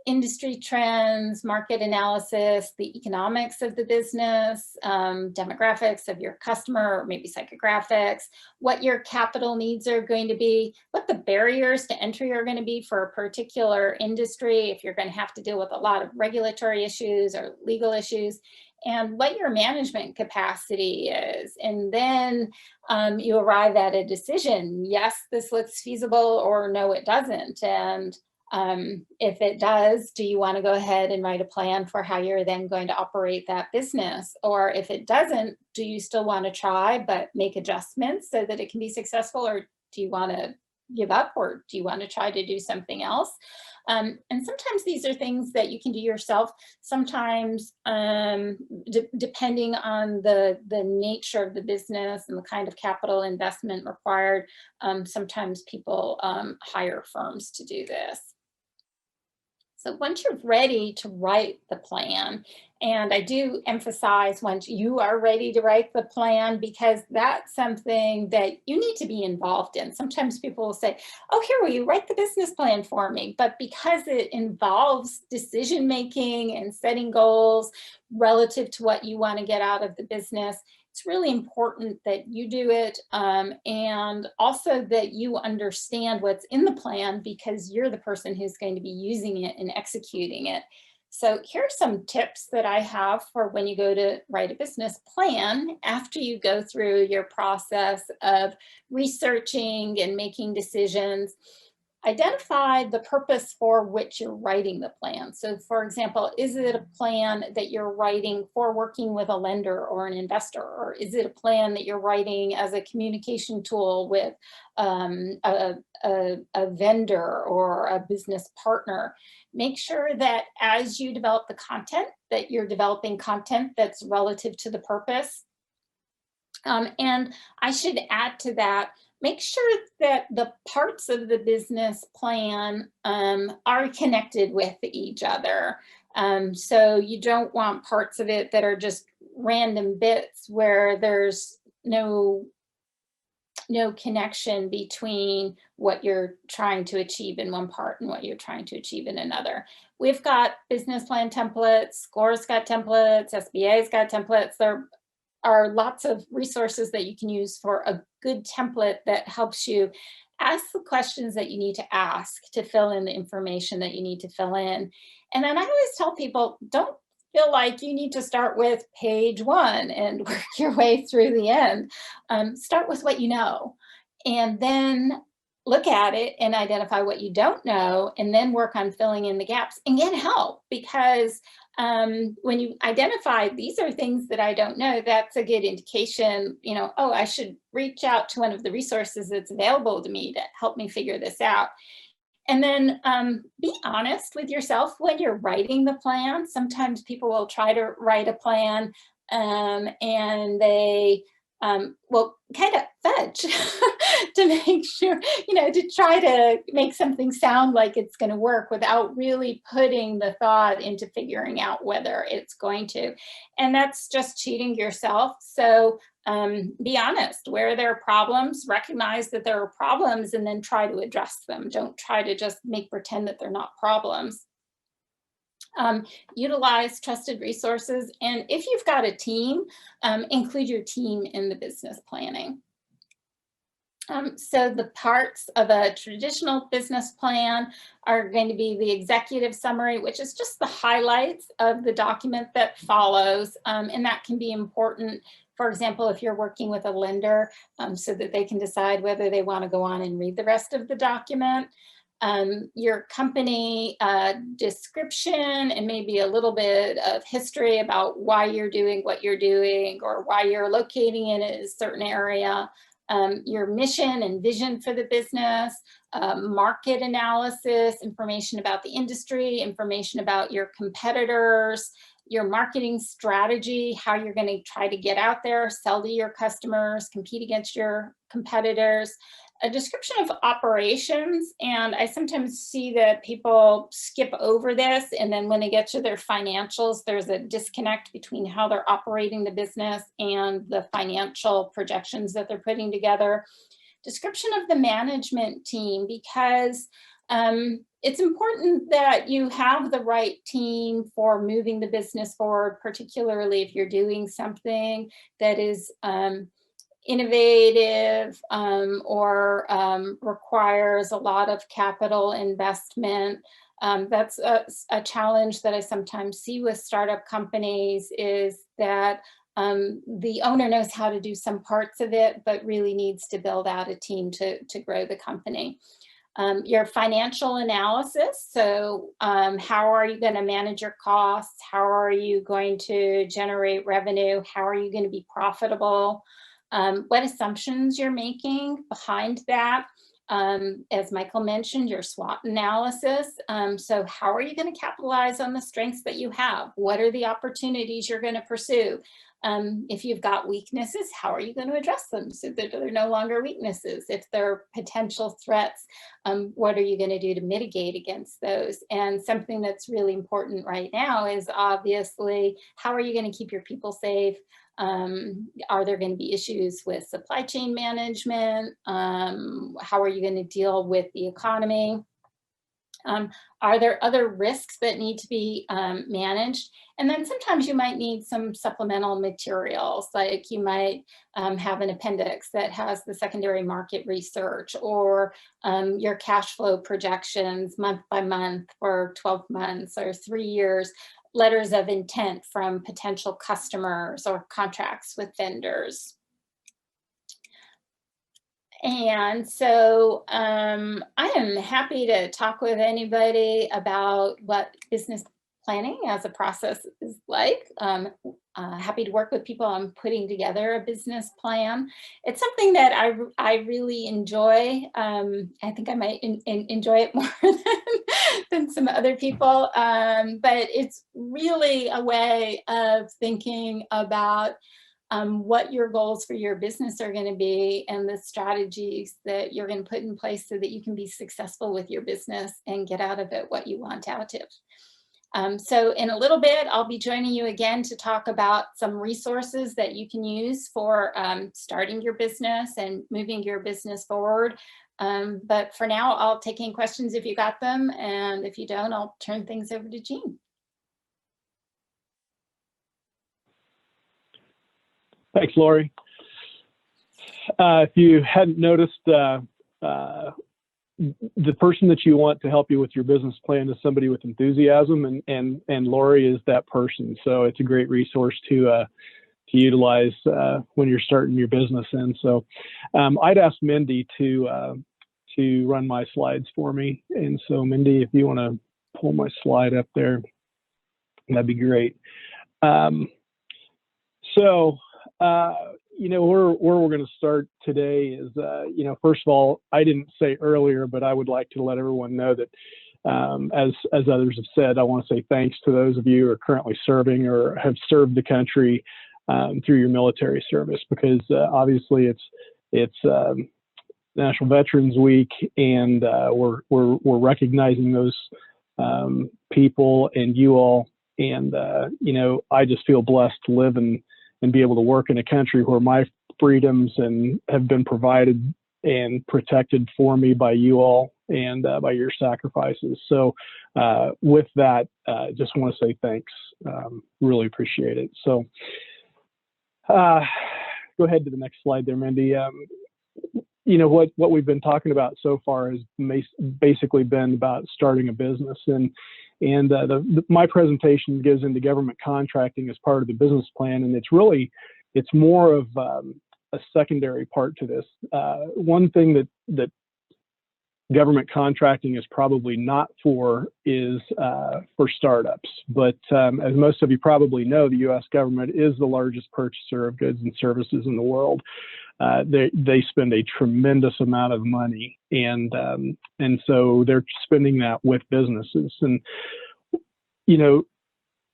industry trends, market analysis, the economics of the business, demographics of your customer, or maybe psychographics, what your capital needs are going to be, what the barriers to entry are going to be for a particular industry, if you're going to have to deal with a lot of regulatory issues or legal issues, and what your management capacity is. And then you arrive at a decision. Yes, this looks feasible, or no, it doesn't. And if it does, do you want to go ahead and write a plan for how you're then going to operate that business? Or if it doesn't, do you still want to try but make adjustments so that it can be successful? Or do you want to give up, or do you want to try to do something else? And sometimes these are things that you can do yourself. Sometimes, depending on the nature of the business and the kind of capital investment required, sometimes people hire firms to do this. So once you're ready to write the plan, and I do emphasize once you are ready to write the plan, because that's something that you need to be involved in. Sometimes people will say, oh, here, will you write the business plan for me? But because it involves decision making and setting goals relative to what you want to get out of the business, it's really important that you do it, and also that you understand what's in the plan, because you're the person who's going to be using it and executing it. So here are some tips that I have for when you go to write a business plan after you go through your process of researching and making decisions. Identify the purpose for which you're writing the plan. So for example, is it a plan that you're writing for working with a lender or an investor? Or is it a plan that you're writing as a communication tool with a vendor or a business partner? Make sure that as you develop the content, that you're developing content that's relative to the purpose. And I should add to that, make sure that the parts of the business plan are connected with each other. So you don't want parts of it that are just random bits where there's no connection between what you're trying to achieve in one part and what you're trying to achieve in another. We've got business plan templates, SCORE's got templates, SBA's got templates. There are lots of resources that you can use for a good template that helps you ask the questions that you need to ask to fill in the information that you need to fill in. And then I always tell people, don't feel like you need to start with page 1 and work your way through the end. Start with what you know, and then look at it and identify what you don't know, and then work on filling in the gaps and get help. Because when you identify these are things that I don't know, that's a good indication, you know, oh, I should reach out to one of the resources that's available to me to help me figure this out. And then be honest with yourself when you're writing the plan. Sometimes people will try to write a plan and they will kind of fudge to make sure, you know, to try to make something sound like it's going to work without really putting the thought into figuring out whether it's going to. And that's just cheating yourself. So be honest, where there are problems, recognize that there are problems, and then try to address them. Don't try to just make pretend that they're not problems. Utilize trusted resources, and if you've got a team, include your team in the business planning. So the parts of a traditional business plan are going to be the executive summary, which is just the highlights of the document that follows, and that can be important. For example, if you're working with a lender, so that they can decide whether they want to go on and read the rest of the document. your company description and maybe a little bit of history about why you're doing what you're doing or why you're locating in a certain area, your mission and vision for the business, market analysis, information about the industry, information about your competitors, your marketing strategy, how you're going to try to get out there, sell to your customers, compete against your competitors, a description of operations. And I sometimes see that people skip over this, and then when they get to their financials, there's a disconnect between how they're operating the business and the financial projections that they're putting together. Description of the management team, because it's important that you have the right team for moving the business forward, particularly if you're doing something that is innovative or requires a lot of capital investment. That's a challenge that I sometimes see with startup companies, is that the owner knows how to do some parts of it, but really needs to build out a team to grow the company. Your financial analysis. So how are you going to manage your costs? How are you going to generate revenue? How are you going to be profitable? What assumptions you're making behind that? As Michael mentioned, your SWOT analysis. So how are you going to capitalize on the strengths that you have? What are the opportunities you're going to pursue? If you've got weaknesses, how are you going to address them so that they're no longer weaknesses? If they're potential threats, what are you going to do to mitigate against those? And something that's really important right now is obviously, how are you going to keep your people safe? Are there going to be issues with supply chain management? How are you going to deal with the economy? Are there other risks that need to be managed? And then sometimes you might need some supplemental materials, like you might have an appendix that has the secondary market research, or your cash flow projections month by month for 12 months or 3 years, letters of intent from potential customers or contracts with vendors. And so I am happy to talk with anybody about what business planning as a process is like. Happy to work with people on putting together a business plan. It's something that I really enjoy. I think I might enjoy it more than some other people, but it's really a way of thinking about what your goals for your business are going to be and the strategies that you're going to put in place so that you can be successful with your business and get out of it what you want out of. So in a little bit, I'll be joining you again to talk about some resources that you can use for starting your business and moving your business forward. But for now, I'll take any questions if you got them. And if you don't, I'll turn things over to Jean. Thanks, Lori. If you hadn't noticed, the person that you want to help you with your business plan is somebody with enthusiasm, and Lori is that person. So it's a great resource to utilize when you're starting your business. And so I'd ask Mindy to run my slides for me. And so Mindy, if you want to pull my slide up there, that'd be great. You know, where we're going to start today is, you know, first of all, I didn't say earlier, but I would like to let everyone know that, as others have said, I want to say thanks to those of you who are currently serving or have served the country through your military service, because obviously it's National Veterans Week, and we're recognizing those people and you all, and you know, I just feel blessed to live and be able to work in a country where my freedoms and have been provided and protected for me by you all and by your sacrifices. So with that, just want to say thanks. Really appreciate it. So go ahead to the next slide there, Mindy. You know, what we've been talking about so far has basically been about starting a business, and my presentation goes into government contracting as part of the business plan, and it's more of a secondary part to this. One thing that government contracting is probably not for is for startups. But as most of you probably know, the U.S. government is the largest purchaser of goods and services in the world. They spend a tremendous amount of money, and so they're spending that with businesses. And you know,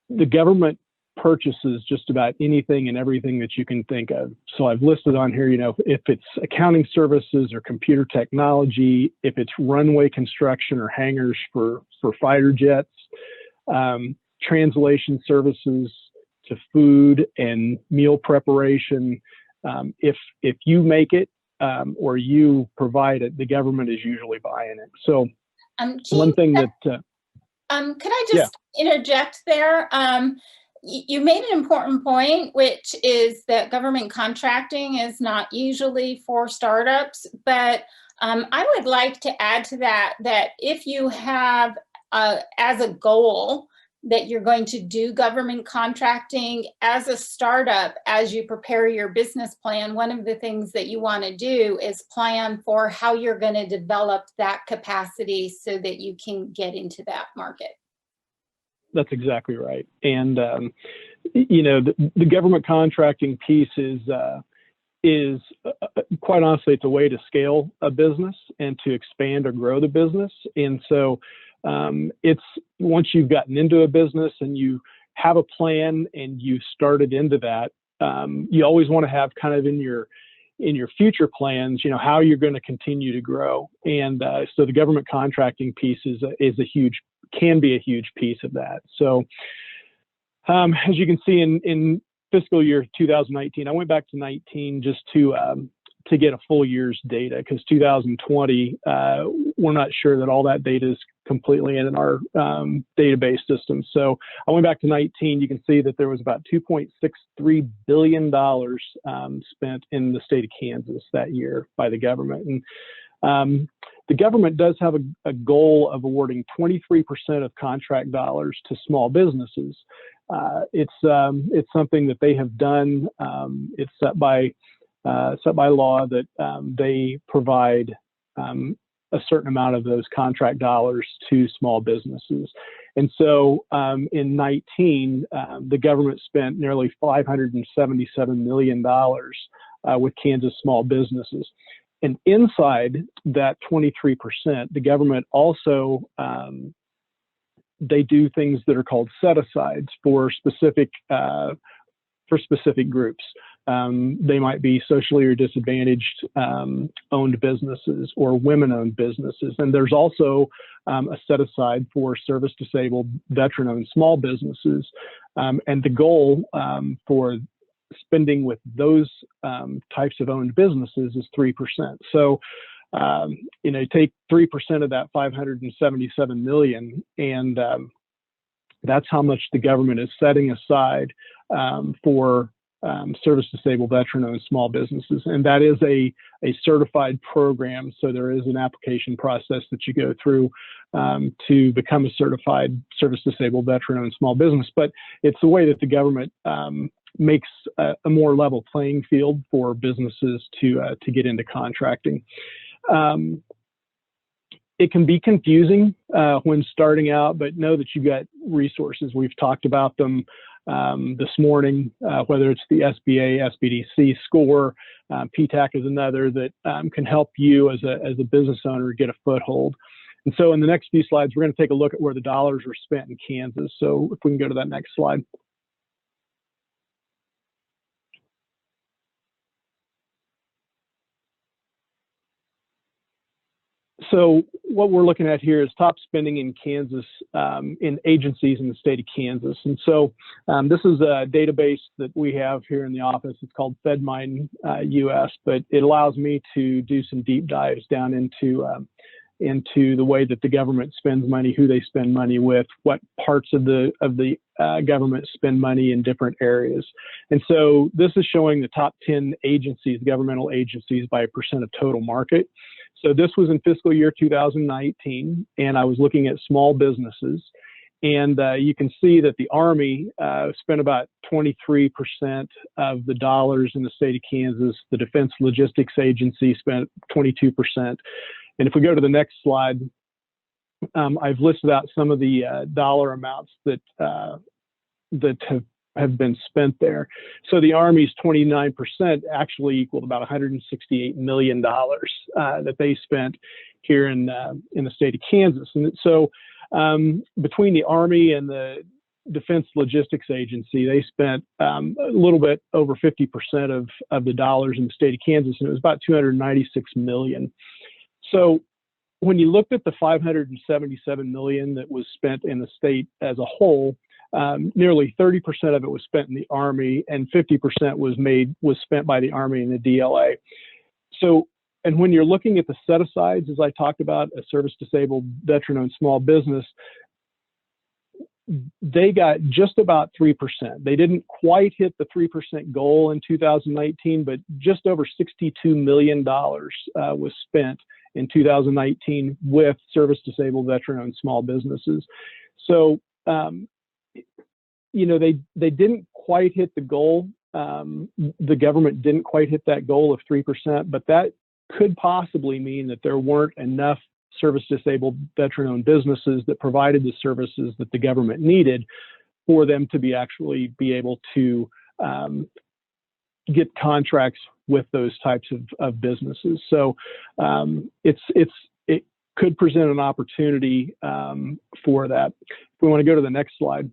the government purchases just about anything and everything that you can think of. So I've listed on here, you know, if it's accounting services or computer technology, if it's runway construction or hangars for fighter jets, translation services to food and meal preparation. If you make it or you provide it, the government is usually buying it. So one thing that could I just interject there? You made an important point, which is that government contracting is not usually for startups, but I would like to add to that, that if you have as a goal that you're going to do government contracting as a startup, as you prepare your business plan, one of the things that you want to do is plan for how you're going to develop that capacity so that you can get into that market. That's exactly right. And, you know, the government contracting piece is quite honestly, it's a way to scale a business and to expand or grow the business. And so it's once you've gotten into a business and you have a plan and you started into that, you always want to have kind of in your future plans, you know, how you're going to continue to grow. And so the government contracting piece can be a huge piece of that. So as you can see in fiscal year 2019, I went back to 19 just to get a full year's data, because 2020, we're not sure that all that data is completely in our database system. So I went back to 19, you can see that there was about $2.63 billion spent in the state of Kansas that year by the government. And the government does have a goal of awarding 23% of contract dollars to small businesses. It's something that they have done. It's set by law that they provide a certain amount of those contract dollars to small businesses. And so in 19, the government spent nearly $577 million with Kansas small businesses. And inside that 23%, the government also, they do things that are called set-asides for specific groups. They might be socially or disadvantaged owned businesses or women-owned businesses. And there's also a set-aside for service-disabled, veteran-owned small businesses. And the goal for spending with those types of owned businesses is 3%. So, you know, take 3% of that 577 million, and that's how much the government is setting aside for service-disabled, veteran-owned small businesses. And that is a certified program. So there is an application process that you go through to become a certified service-disabled, veteran-owned small business. But it's the way that the government makes a more level playing field for businesses to get into contracting. It can be confusing when starting out, but know that you've got resources. We've talked about them this morning, whether it's the SBA, SBDC score, PTAC is another that can help you as a business owner get a foothold. And so in the next few slides, we're going to take a look at where the dollars were spent in Kansas. So if we can go to that next slide. So what we're looking at here is top spending in Kansas in agencies in the state of Kansas. And so this is a database that we have here in the office. It's called FedMine US, but it allows me to do some deep dives down into the way that the government spends money, who they spend money with, what parts of the government spend money in different areas. And so this is showing the top 10 agencies, governmental agencies, by % of total market. So this was in fiscal year 2019, and I was looking at small businesses. And you can see that the Army spent about 23% of the dollars in the state of Kansas. The Defense Logistics Agency spent 22%. And if we go to the next slide, I've listed out some of the dollar amounts that have been spent there. So the Army's 29% actually equaled about $168 million that they spent here in the state of Kansas. And so between the Army and the Defense Logistics Agency, they spent a little bit over 50% of the dollars in the state of Kansas, and it was about $296 million. So when you looked at the $577 million that was spent in the state as a whole, nearly 30% of it was spent in the Army, and 50% was spent by the Army and the DLA. So, and when you're looking at the set-asides, as I talked about, a service-disabled, veteran-owned small business, they got just about 3%. They didn't quite hit the 3% goal in 2019, but just over $62 million was spent in 2019 with service-disabled, veteran-owned small businesses. So, you know, they didn't quite hit the goal. The government didn't quite hit that goal of 3%, but that could possibly mean that there weren't enough service-disabled, veteran-owned businesses that provided the services that the government needed for them to be able to get contracts with those types of businesses. So it could present an opportunity for that. If we want to go to the next slide.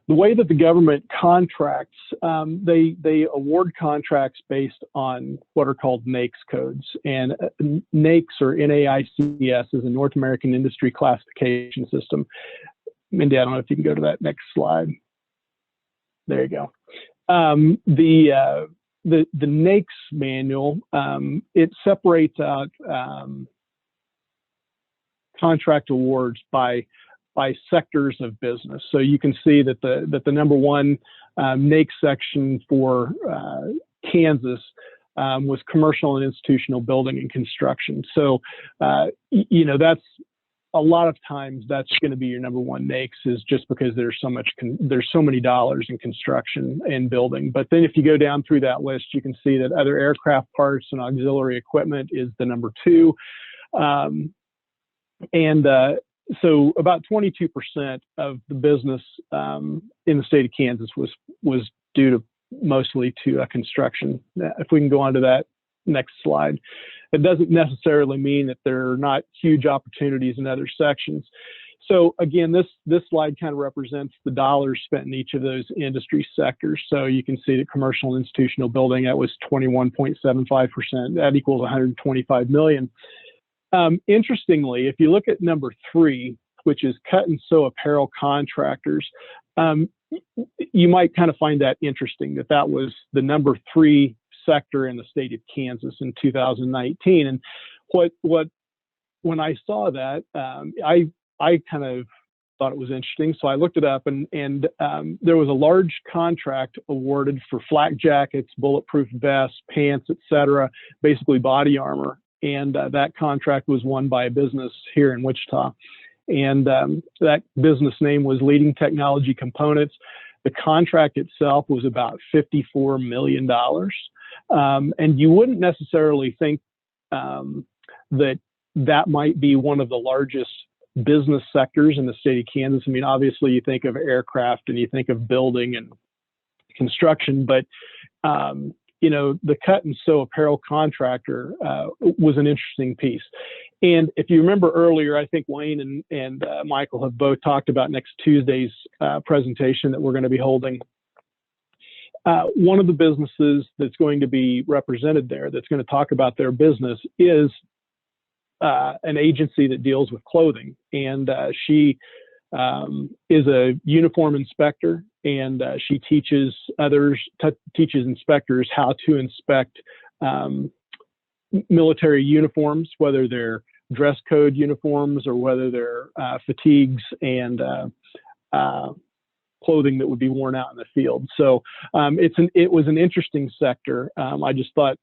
The way that the government contracts, they award contracts based on what are called NAICS codes. And NAICS, or NAICS, is a North American Industry Classification System. Mindy, I don't know if you can go to that next slide. There you go. The NAICS manual, it separates out contract awards by sectors of business. So you can see that the number one NAICS section for Kansas was commercial and institutional building and construction. So, you know, that's a lot of times that's going to be your number one NAICS, is just because there's so many dollars in construction and building. But then if you go down through that list, you can see that other aircraft parts and auxiliary equipment is the number two. So about 22% of the business in the state of Kansas was due mostly to construction. If we can go on to that next slide. It doesn't necessarily mean that there are not huge opportunities in other sections. So again, this slide kind of represents the dollars spent in each of those industry sectors. So you can see that commercial and institutional building, that was 21.75%. That equals $125 million. Interestingly, if you look at number 3, which is cut and sew apparel contractors, you might kind of find that interesting that was the number 3 sector in the state of Kansas in 2019. And when I saw that, I kind of thought it was interesting. So I looked it up, and there was a large contract awarded for flak jackets, bulletproof vests, pants, etc., basically body armor. And that contract was won by a business here in Wichita. And that business name was Leading Technology Components. The contract itself was about $54 million. And you wouldn't necessarily think that might be one of the largest business sectors in the state of Kansas. I mean, obviously you think of aircraft and you think of building and construction, but you know, the cut and sew apparel contractor was an interesting piece. And if you remember earlier, I think Wayne and Michael have both talked about next Tuesday's presentation that we're going to be holding. One of the businesses that's going to be represented there, that's going to talk about their business, is an agency that deals with clothing. And she is a uniform inspector, and she teaches inspectors how to inspect military uniforms, whether they're dress code uniforms or whether they're fatigues and clothing that would be worn out in the field. So it was an interesting sector. I just thought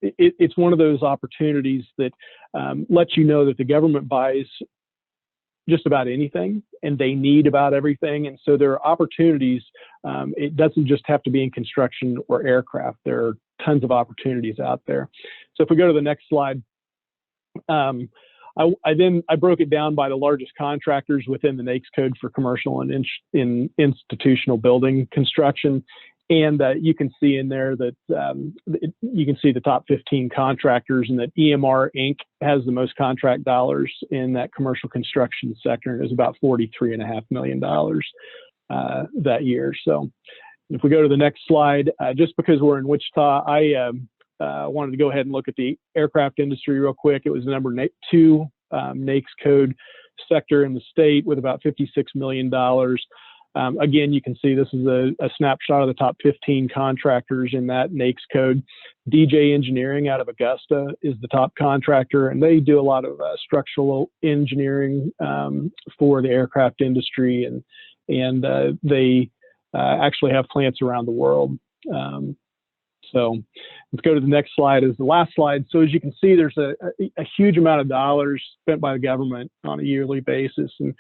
it's one of those opportunities that lets you know that the government buys just about anything and they need about everything. And so there are opportunities. It doesn't just have to be in construction or aircraft. There are tons of opportunities out there. So if we go to the next slide, I broke it down by the largest contractors within the NAICS code for commercial and in institutional building construction. And you can see in there that you can see the top 15 contractors, and that EMR Inc. has the most contract dollars in that commercial construction sector, and it was about $43.5 million that year. So if we go to the next slide, just because we're in Wichita, I wanted to go ahead and look at the aircraft industry real quick. It was the number 2 NAICS code sector in the state with about $56 million. Again, you can see this is a snapshot of the top 15 contractors in that NAICS code. DJ Engineering out of Augusta is the top contractor, and they do a lot of structural engineering for the aircraft industry, and they actually have plants around the world. So let's go to the next slide, is the last slide. So as you can see, there's a huge amount of dollars spent by the government on a yearly basis. And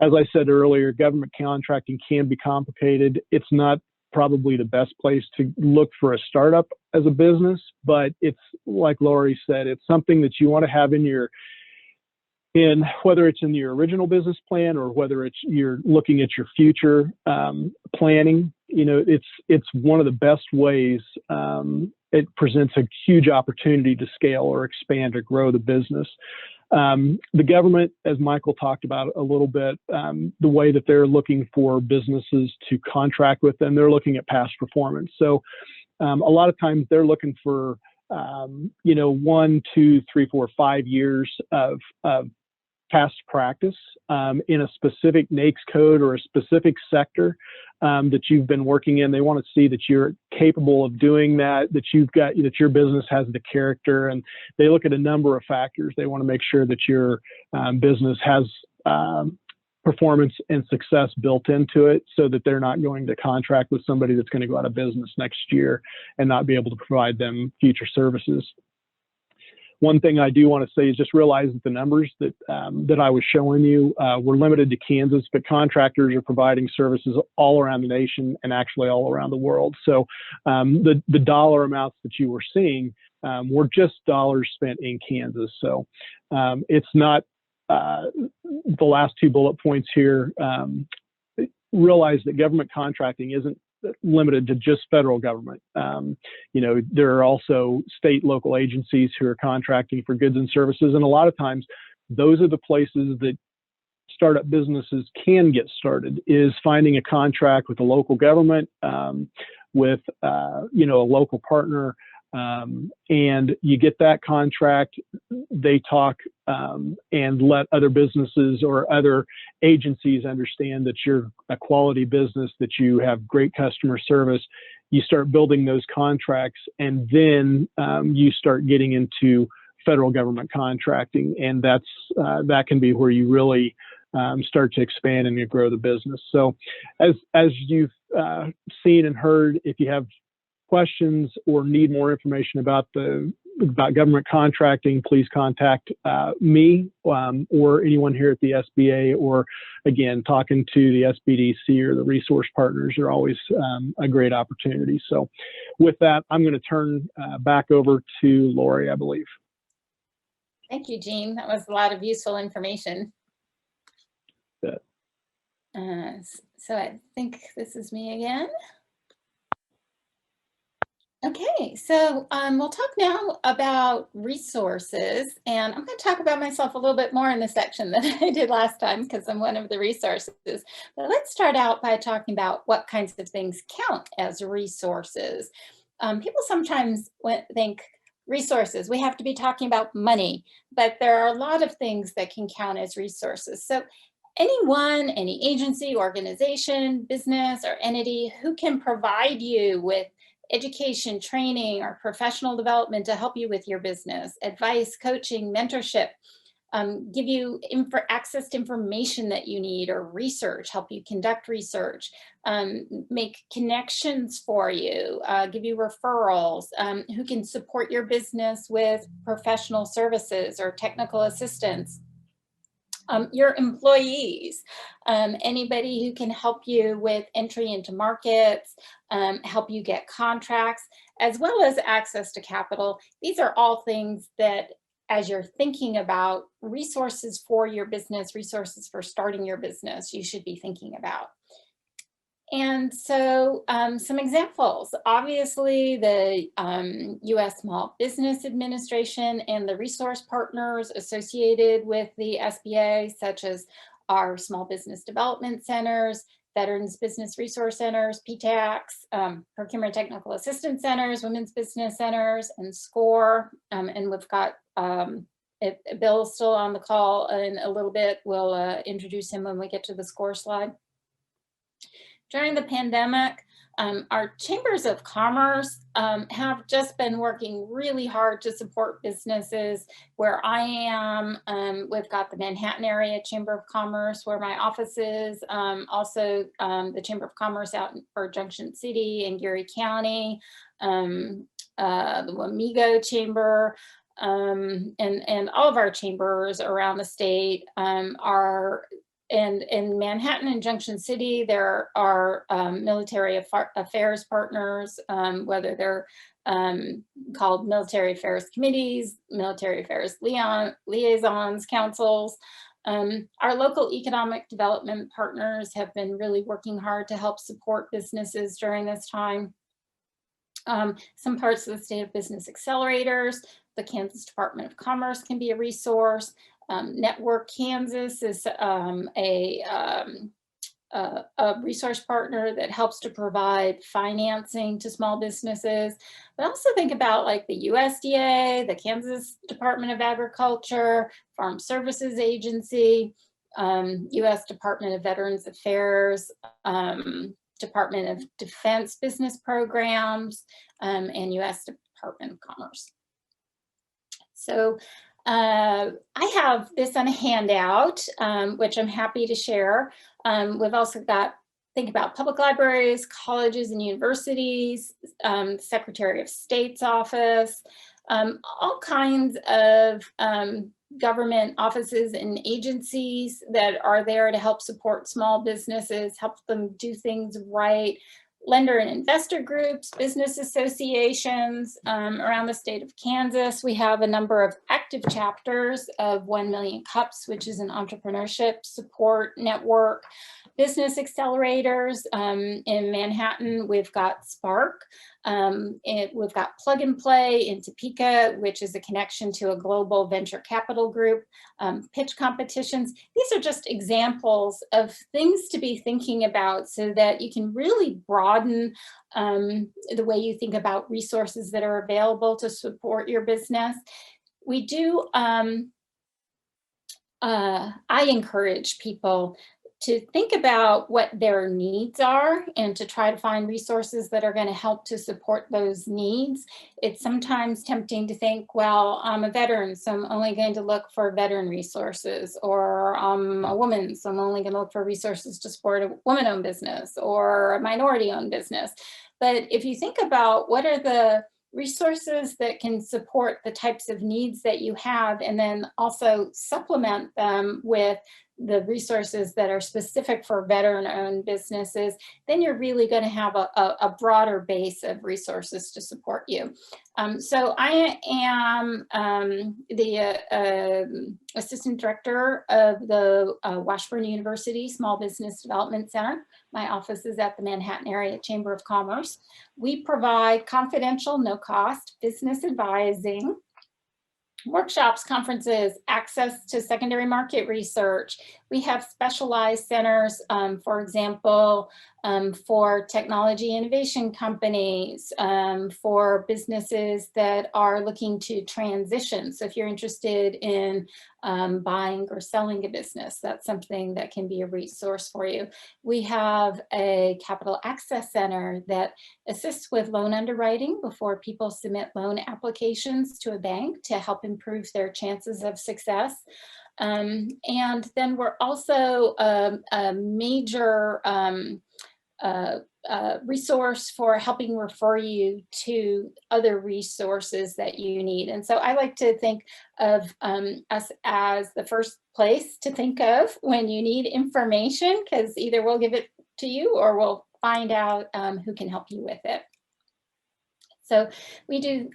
as I said earlier, government contracting can be complicated. It's not probably the best place to look for a startup as a business, but it's like Lori said, it's something that you want to have in whether it's in your original business plan or whether it's you're looking at your future planning. You know, it's one of the best ways. It presents a huge opportunity to scale or expand or grow the business. The government, as Michael talked about a little bit, the way that they're looking for businesses to contract with them, they're looking at past performance. So a lot of times they're looking for 1, 2, 3, 4, 5 years of past practice in a specific NAICS code or a specific sector that you've been working in. They want to see that you're capable of doing that your business has the character, and they look at a number of factors. They want to make sure that your business has performance and success built into it, so that they're not going to contract with somebody that's going to go out of business next year and not be able to provide them future services. One thing I do want to say is just realize that the numbers that I was showing you were limited to Kansas, but contractors are providing services all around the nation and actually all around the world. So the dollar amounts that you were seeing were just dollars spent in Kansas. So it's not the last 2 bullet points here. Realize that government contracting isn't limited to just federal government. There are also state, local agencies who are contracting for goods and services. And a lot of times those are the places that startup businesses can get started, is finding a contract with a local government, with a local partner. And you get that contract, they talk and let other businesses or other agencies understand that you're a quality business, that you have great customer service. You start building those contracts, and then you start getting into federal government contracting, and that can be where you really start to expand and you grow the business. So as you've seen and heard, if you have questions or need more information about government contracting, please contact me or anyone here at the SBA, or again, talking to the SBDC or the resource partners are always a great opportunity. So with that, I'm going to turn back over to Lori, I believe. Thank you, Gene. That was a lot of useful information. So I think this is me again. Okay, so we'll talk now about resources, and I'm going to talk about myself a little bit more in this section than I did last time because I'm one of the resources. But let's start out by talking about what kinds of things count as resources. People sometimes think resources, we have to be talking about money, but there are a lot of things that can count as resources. So anyone, any agency, organization, business, or entity who can provide you with education, training, or professional development to help you with your business, advice, coaching, mentorship, give you access to information that you need, or research, help you conduct research, make connections for you, give you referrals, who can support your business with professional services or technical assistance. Your employees, anybody who can help you with entry into markets, help you get contracts, as well as access to capital. These are all things that as you're thinking about resources for your business, resources for starting your business, you should be thinking about. And so some examples, obviously the US Small Business Administration and the resource partners associated with the SBA, such as our small business development centers, Veterans Business Resource Centers, PTACs, Procurement Technical Assistance Centers, Women's Business Centers, and SCORE. And we've got, if Bill's still on the call in a little bit, we'll introduce him when we get to the SCORE slide. During the pandemic, our chambers of commerce have just been working really hard to support businesses. Where I am, we've got the Manhattan Area Chamber of Commerce where my office is, also the Chamber of Commerce out for Junction City and Geary County, the Wamego Chamber, and all of our chambers around the state are. And in Manhattan and Junction City, there are military affairs partners, whether they're called military affairs committees, military affairs liaisons, councils. Our local economic development partners have been really working hard to help support businesses during this time. Some parts of the state of business accelerators, the Kansas Department of Commerce can be a resource. Network Kansas is a resource partner that helps to provide financing to small businesses. But also think about like the USDA, the Kansas Department of Agriculture, Farm Services Agency, US Department of Veterans Affairs, Department of Defense Business Programs, and US Department of Commerce. So I have this on a handout, which I'm happy to share. We've also got, think about public libraries, colleges and universities, Secretary of State's office, all kinds of government offices and agencies that are there to help support small businesses, help them do things right. Lender and investor groups, business associations around the state of Kansas. We have a number of active chapters of 1 Million Cups, which is an entrepreneurship support network. Business accelerators in Manhattan, we've got Spark. We've got Plug and Play in Topeka, which is a connection to a global venture capital group. Pitch competitions. These are just examples of things to be thinking about so that you can really broaden the way you think about resources that are available to support your business. We do, I encourage people to think about what their needs are and to try to find resources that are going to help to support those needs. It's sometimes tempting to think, well, I'm a veteran, so I'm only going to look for veteran resources, or I'm a woman, so I'm only going to look for resources to support a woman-owned business or a minority-owned business. But if you think about what are the resources that can support the types of needs that you have, and then also supplement them with the resources that are specific for veteran-owned businesses, then you're really going to have a broader base of resources to support you. So I am the Assistant Director of the Washburn University Small Business Development Center. My office is at the Manhattan Area Chamber of Commerce. We provide confidential, no-cost business advising, workshops, conferences, access to secondary market research. We have specialized centers, for example, for technology innovation companies, for businesses that are looking to transition. So if you're interested in buying or selling a business, that's something that can be a resource for you. We have a capital access center that assists with loan underwriting before people submit loan applications to a bank to help improve their chances of success. And then we're also a major resource for helping refer you to other resources that you need. And so I like to think of us as the first place to think of when you need information, because either we'll give it to you or we'll find out who can help you with it. So we do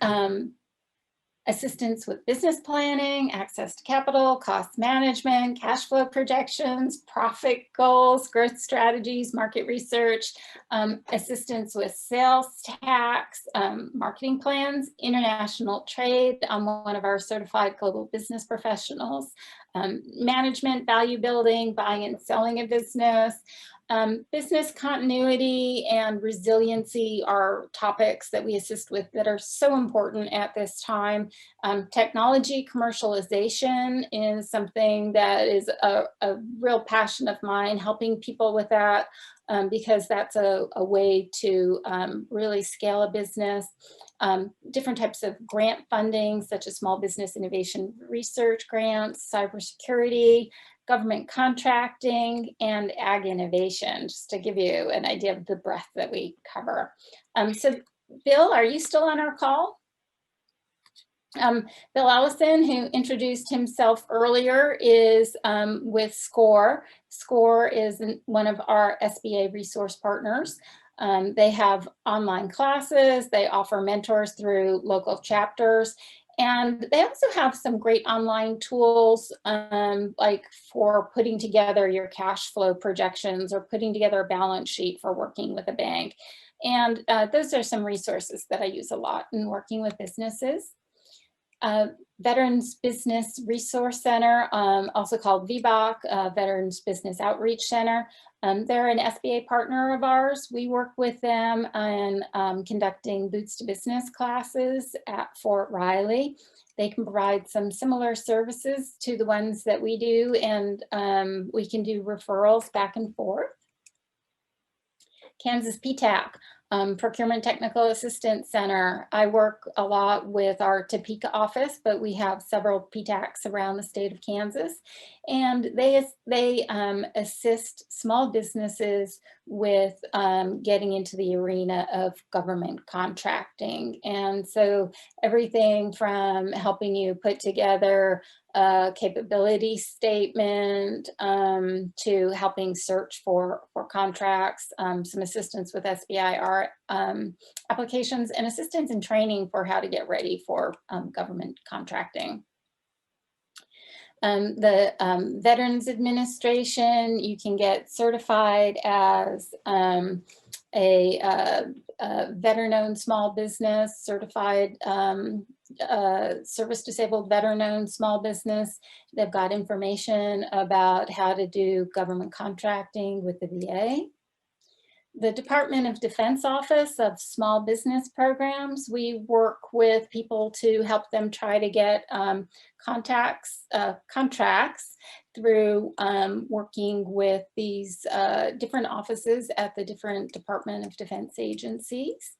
assistance with business planning, access to capital, cost management, cash flow projections, profit goals, growth strategies, market research, assistance with sales tax, marketing plans, international trade. I'm one of our certified global business professionals, management, value building, buying and selling a business. Business continuity and resiliency are topics that we assist with that are so important at this time. Technology commercialization is something that is a real passion of mine, helping people with that, because that's a way to really scale a business. Different types of grant funding, such as small business innovation research grants, cybersecurity, government contracting, and ag innovation, just to give you an idea of the breadth that we cover. So Bill, are you still on our call? Bill Ellison, who introduced himself earlier, is with SCORE. SCORE is one of our SBA resource partners. They have online classes, they offer mentors through local chapters, and they also have some great online tools, like for putting together your cash flow projections or putting together a balance sheet for working with a bank. And those are some resources that I use a lot in working with businesses. Veterans Business Resource Center, also called VBOC, Veterans Business Outreach Center. They're an SBA partner of ours. We work with them on conducting Boots to Business classes at Fort Riley. They can provide some similar services to the ones that we do, and we can do referrals back and forth. Kansas PTAC, Procurement Technical Assistance Center. I work a lot with our Topeka office, but we have several PTACs around the state of Kansas, and they assist small businesses with getting into the arena of government contracting. And so everything from helping you put together a capability statement to helping search for contracts, some assistance with SBIR applications, and assistance in training for how to get ready for government contracting. The Veterans Administration, you can get certified as a veteran-owned small business, certified service-disabled veteran-owned small business. They've got information about how to do government contracting with the VA. The Department of Defense Office of Small Business Programs, we work with people to help them try to get contracts through working with these different offices at the different Department of Defense agencies.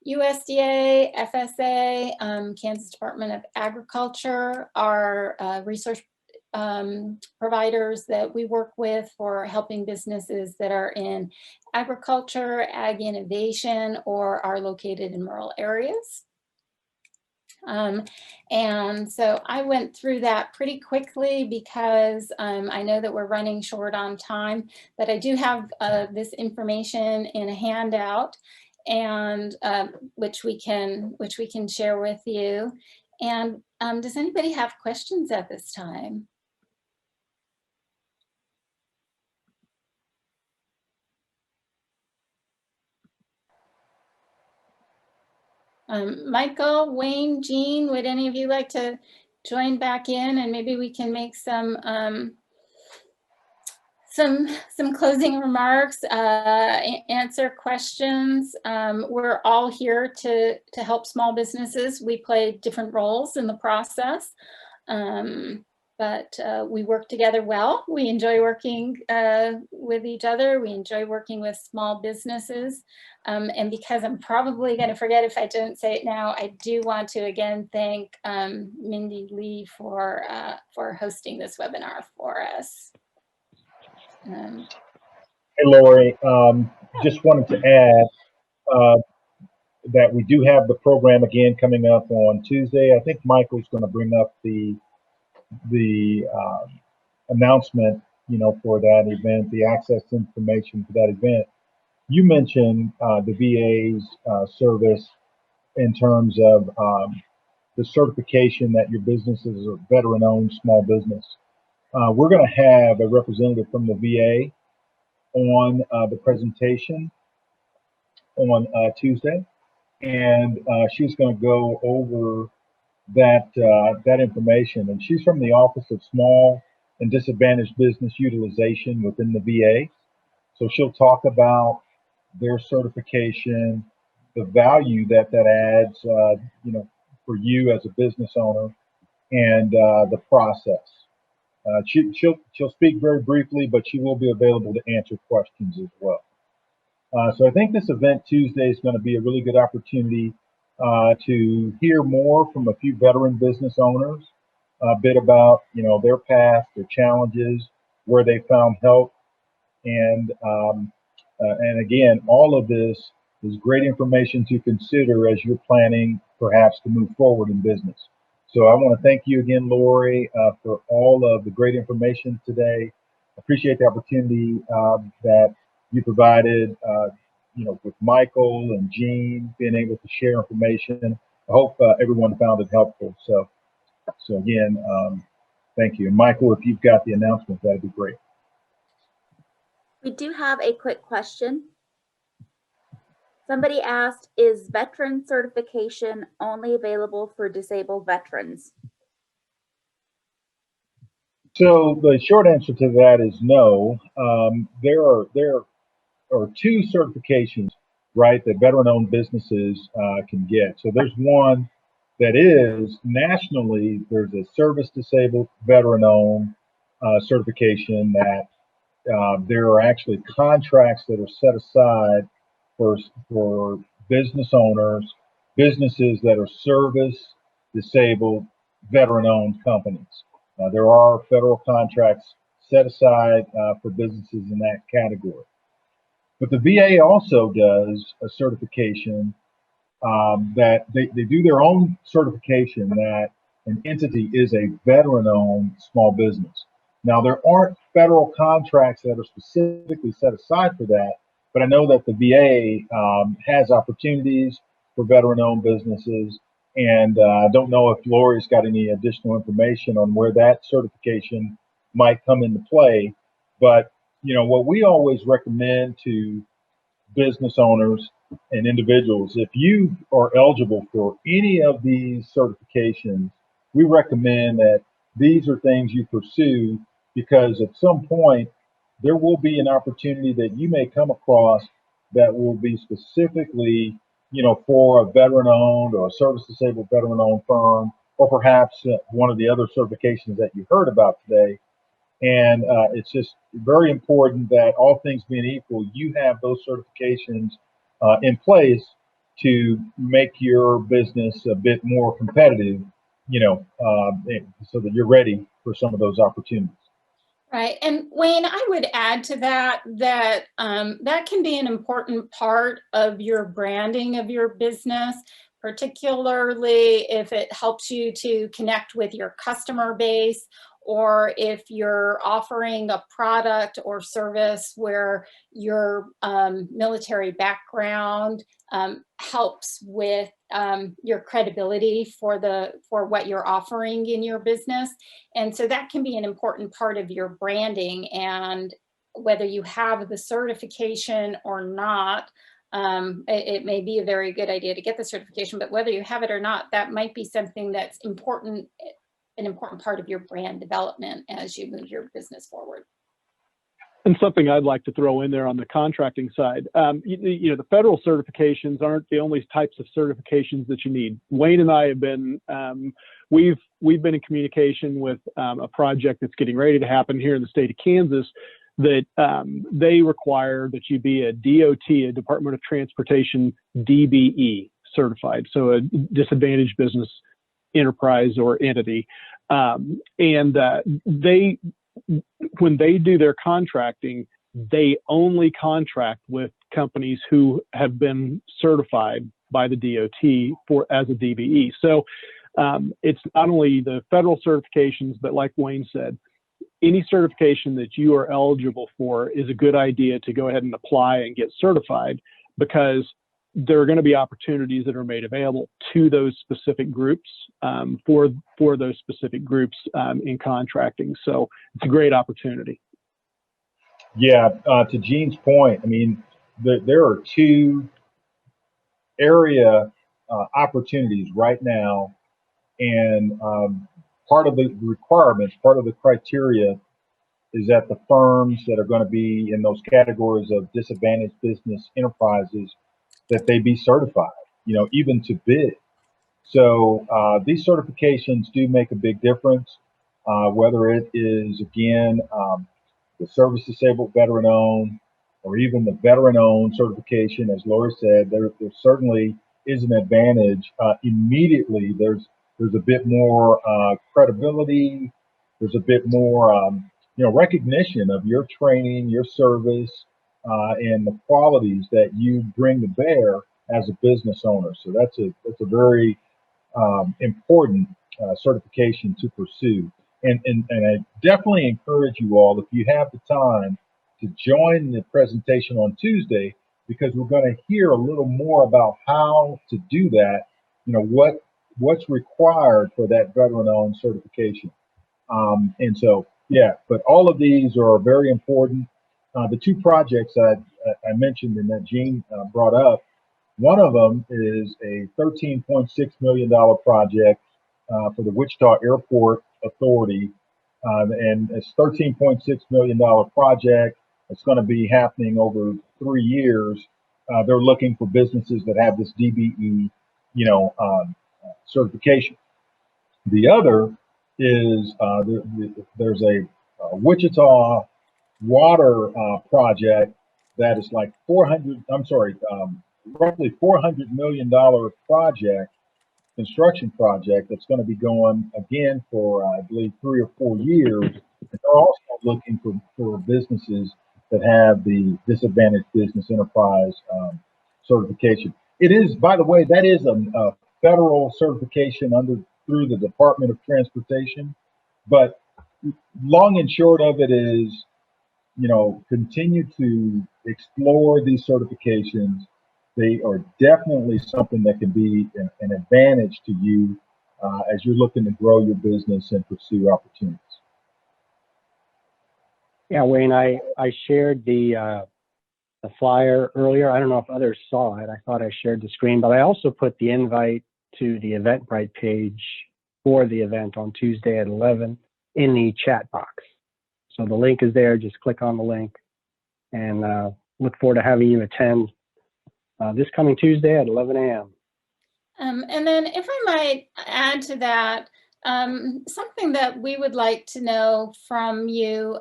USDA, FSA, Kansas Department of Agriculture are resource providers that we work with for helping businesses that are in agriculture, ag innovation, or are located in rural areas. And so I went through that pretty quickly because I know that we're running short on time, but I do have this information in a handout, and which we can share with you. And does anybody have questions at this time? Michael, Wayne, Jean, would any of you like to join back in, and maybe we can make some closing remarks, answer questions. We're all here to help small businesses. We play different roles in the process, but we work together well. We enjoy working with each other. We enjoy working with small businesses. And because I'm probably going to forget if I don't say it now, I do want to again thank Mindy Lee for hosting this webinar for us. Hey, Lori, just wanted to add that we do have the program again coming up on Tuesday. I think Michael's going to bring up the announcement, for that event, the access information for that event. You mentioned the VA's service in terms of the certification that your business is a veteran-owned small business. We're going to have a representative from the VA on the presentation on Tuesday, and she's going to go over that information. And she's from the Office of Small and Disadvantaged Business Utilization within the VA. So she'll talk about their certification, the value that adds, for you as a business owner, and the process. She'll speak very briefly, but she will be available to answer questions as well. So I think this event Tuesday is going to be a really good opportunity to hear more from a few veteran business owners, a bit about their past, their challenges, where they found help, and again, all of this is great information to consider as you're planning perhaps to move forward in business. So I want to thank you again, Lori, for all of the great information today. Appreciate the opportunity that you provided, with Michael and Jean, being able to share information. I hope everyone found it helpful. So again, thank you. And Michael, if you've got the announcement, that'd be great. We do have a quick question. Somebody asked, is veteran certification only available for disabled veterans? So the short answer to that is no. There are two certifications, right, that veteran-owned businesses can get. So there's one that is nationally, there's a service disabled veteran-owned certification that there are actually contracts that are set aside for business owners, businesses that are service disabled veteran-owned companies. There are federal contracts set aside for businesses in that category. But the VA also does a certification that they do their own certification that an entity is a veteran-owned small business. Now, there aren't federal contracts that are specifically set aside for that, but I know that the VA has opportunities for veteran-owned businesses, and I don't know if Lori's got any additional information on where that certification might come into play. But what we always recommend to business owners and individuals, if you are eligible for any of these certifications, we recommend that these are things you pursue, because at some point there will be an opportunity that you may come across that will be specifically, for a veteran-owned or a service-disabled veteran-owned firm, or perhaps one of the other certifications that you heard about today. And it's just very important that, all things being equal, you have those certifications in place to make your business a bit more competitive, so that you're ready for some of those opportunities. Right. And Wayne, I would add to that that can be an important part of your branding of your business, particularly if it helps you to connect with your customer base, or if you're offering a product or service where your military background helps with your credibility for what you're offering in your business. And so that can be an important part of your branding. And whether you have the certification or not, it may be a very good idea to get the certification, but whether you have it or not, that might be something that's important, an important part of your brand development as you move your business forward. And something I'd like to throw in there on the contracting side, the federal certifications aren't the only types of certifications that you need. Wayne and I have been, we've been in communication with a project that's getting ready to happen here in the state of Kansas that they require that you be a DOT, a Department of Transportation DBE certified, so a disadvantaged business enterprise or entity. When they do their contracting, they only contract with companies who have been certified by the DOT as a DBE. So it's not only the federal certifications, but like Wayne said, any certification that you are eligible for is a good idea to go ahead and apply and get certified, because there are going to be opportunities that are made available to those specific groups for those specific groups in contracting. So it's a great opportunity. Yeah, to Gene's point, I mean, there are two area opportunities right now, and part of the requirements, part of the criteria is that the firms that are going to be in those categories of disadvantaged business enterprises, that they be certified, even to bid. So these certifications do make a big difference, whether it is, again, the service disabled veteran owned, or even the veteran owned certification. As Lori said, there certainly is an advantage. Immediately, there's a bit more credibility. There's a bit more, recognition of your training, your service, and the qualities that you bring to bear as a business owner. So that's a very important certification to pursue. And I definitely encourage you all, if you have the time, to join the presentation on Tuesday, because we're going to hear a little more about how to do that. What's required for that veteran-owned certification. And so, yeah, but all of these are very important. The two projects I mentioned and that Gene brought up, one of them is a $13.6 million project for the Wichita Airport Authority. And it's $13.6 million project. It's going to be happening over 3 years. They're looking for businesses that have this DBE, certification. The other is there's a Wichita water project that is like roughly $400 million project, construction project that's going to be going again for, I believe, 3 or 4 years. And they're also looking for businesses that have the disadvantaged business enterprise certification. It is, by the way, that is a federal certification through the Department of Transportation. But long and short of it is, continue to explore these certifications. They are definitely something that can be an advantage to you as you're looking to grow your business and pursue opportunities. Yeah, Wayne, I shared the flyer earlier. I don't know if others saw it. I thought I shared the screen, but I also put the invite to the Eventbrite page for the event on Tuesday at 11 in the chat box. So the link is there. Just click on the link, and look forward to having you attend this coming Tuesday at 11 a.m. And then if I might add to that, something that we would like to know from you,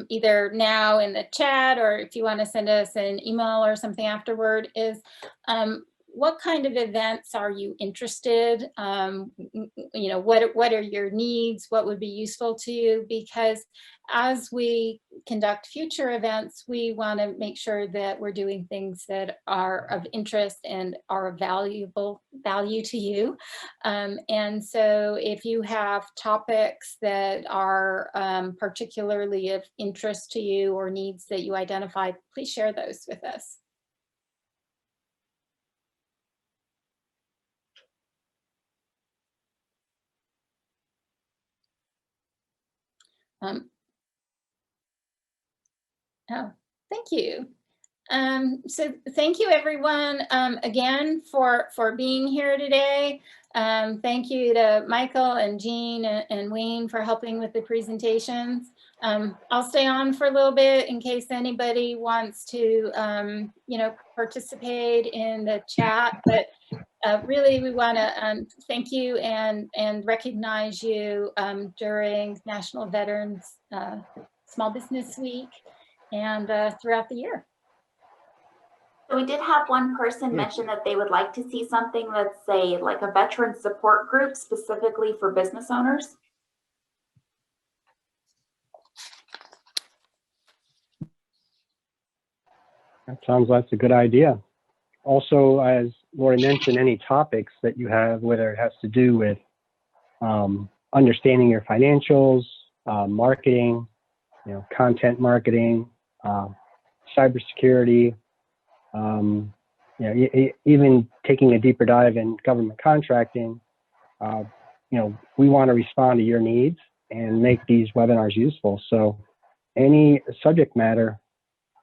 either now in the chat or if you want to send us an email or something afterward, is what kind of events are you interested? What are your needs? What would be useful to you? Because as we conduct future events, we want to make sure that we're doing things that are of interest and are of value to you. And so if you have topics that are particularly of interest to you or needs that you identify, please share those with us. Oh, thank you. So thank you everyone again for being here today. Thank you to Michael and Gene and Wayne for helping with the presentations. I'll stay on for a little bit in case anybody wants to, participate in the chat, but really we want to thank you and recognize you during National Veterans Small Business Week and throughout the year. So we did have one person mention that they would like to see something that's, say, like a veteran support group specifically for business owners. That sounds like a good idea. Also, as Lori mentioned, any topics that you have, whether it has to do with understanding your financials, marketing, content marketing, cybersecurity, you know, even taking a deeper dive in government contracting, you know, we want to respond to your needs and make these webinars useful. So any subject matter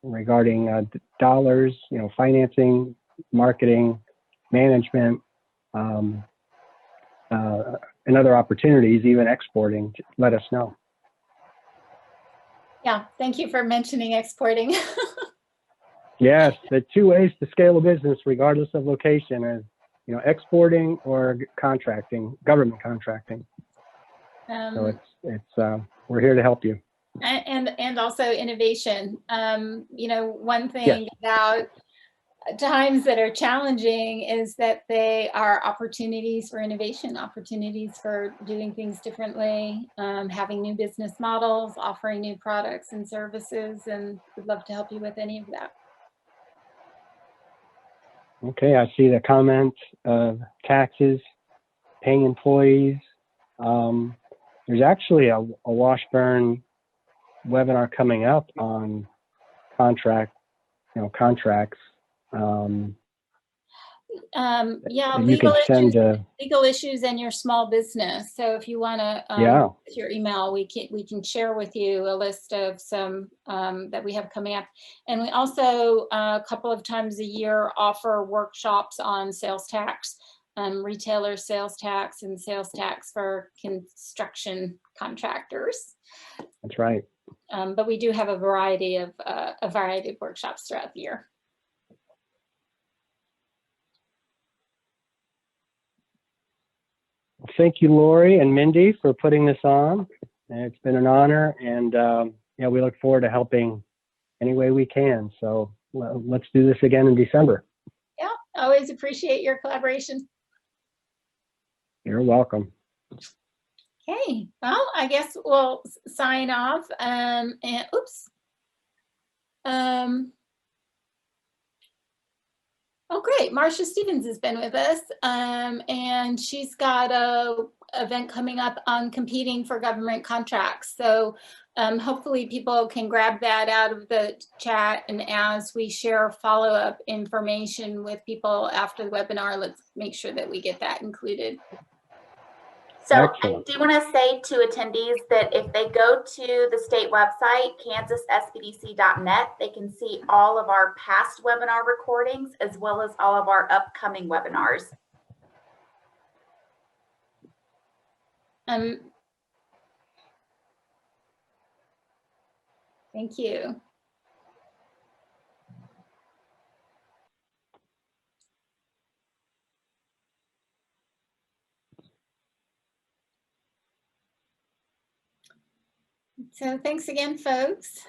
regarding dollars, you know, financing, marketing, management, and other opportunities, even exporting, let us know. Yeah, thank you for mentioning exporting. Yes, the two ways to scale a business, regardless of location, is, you know, exporting or contracting, government contracting. So we're here to help you. And also innovation. You know, one thing Yes. about times that are challenging is that they are opportunities for innovation, opportunities for doing things differently, having new business models, offering new products and services, and we'd love to help you with any of that. Okay, I see the comment of taxes, paying employees. There's actually a Washburn webinar coming up on contracts. Yeah, you can send legal issues and your small business. So if you want to, yeah, with your email, we can share with you a list of some that we have coming up. And we also a couple of times a year offer workshops on sales tax, retailer sales tax, and sales tax for construction contractors. that's right. But we do have a variety of workshops throughout the year. Thank you, Lori and Mindy, for putting this on. It's been an honor, and yeah, we look forward to helping any way we can. So let's do this again in December. Yeah, always appreciate your collaboration. You're welcome. Okay, well, I guess we'll sign off. And oops. Oh, great. Marcia Stevens has been with us, and she's got a event coming up on competing for government contracts. So hopefully people can grab that out of the chat, and as we share follow-up information with people after the webinar, let's make sure that we get that included. So Excellent. I do want to say to attendees that if they go to the state website, kansasspdc.net, they can see all of our past webinar recordings as well as all of our upcoming webinars. Thank you. So thanks again, folks.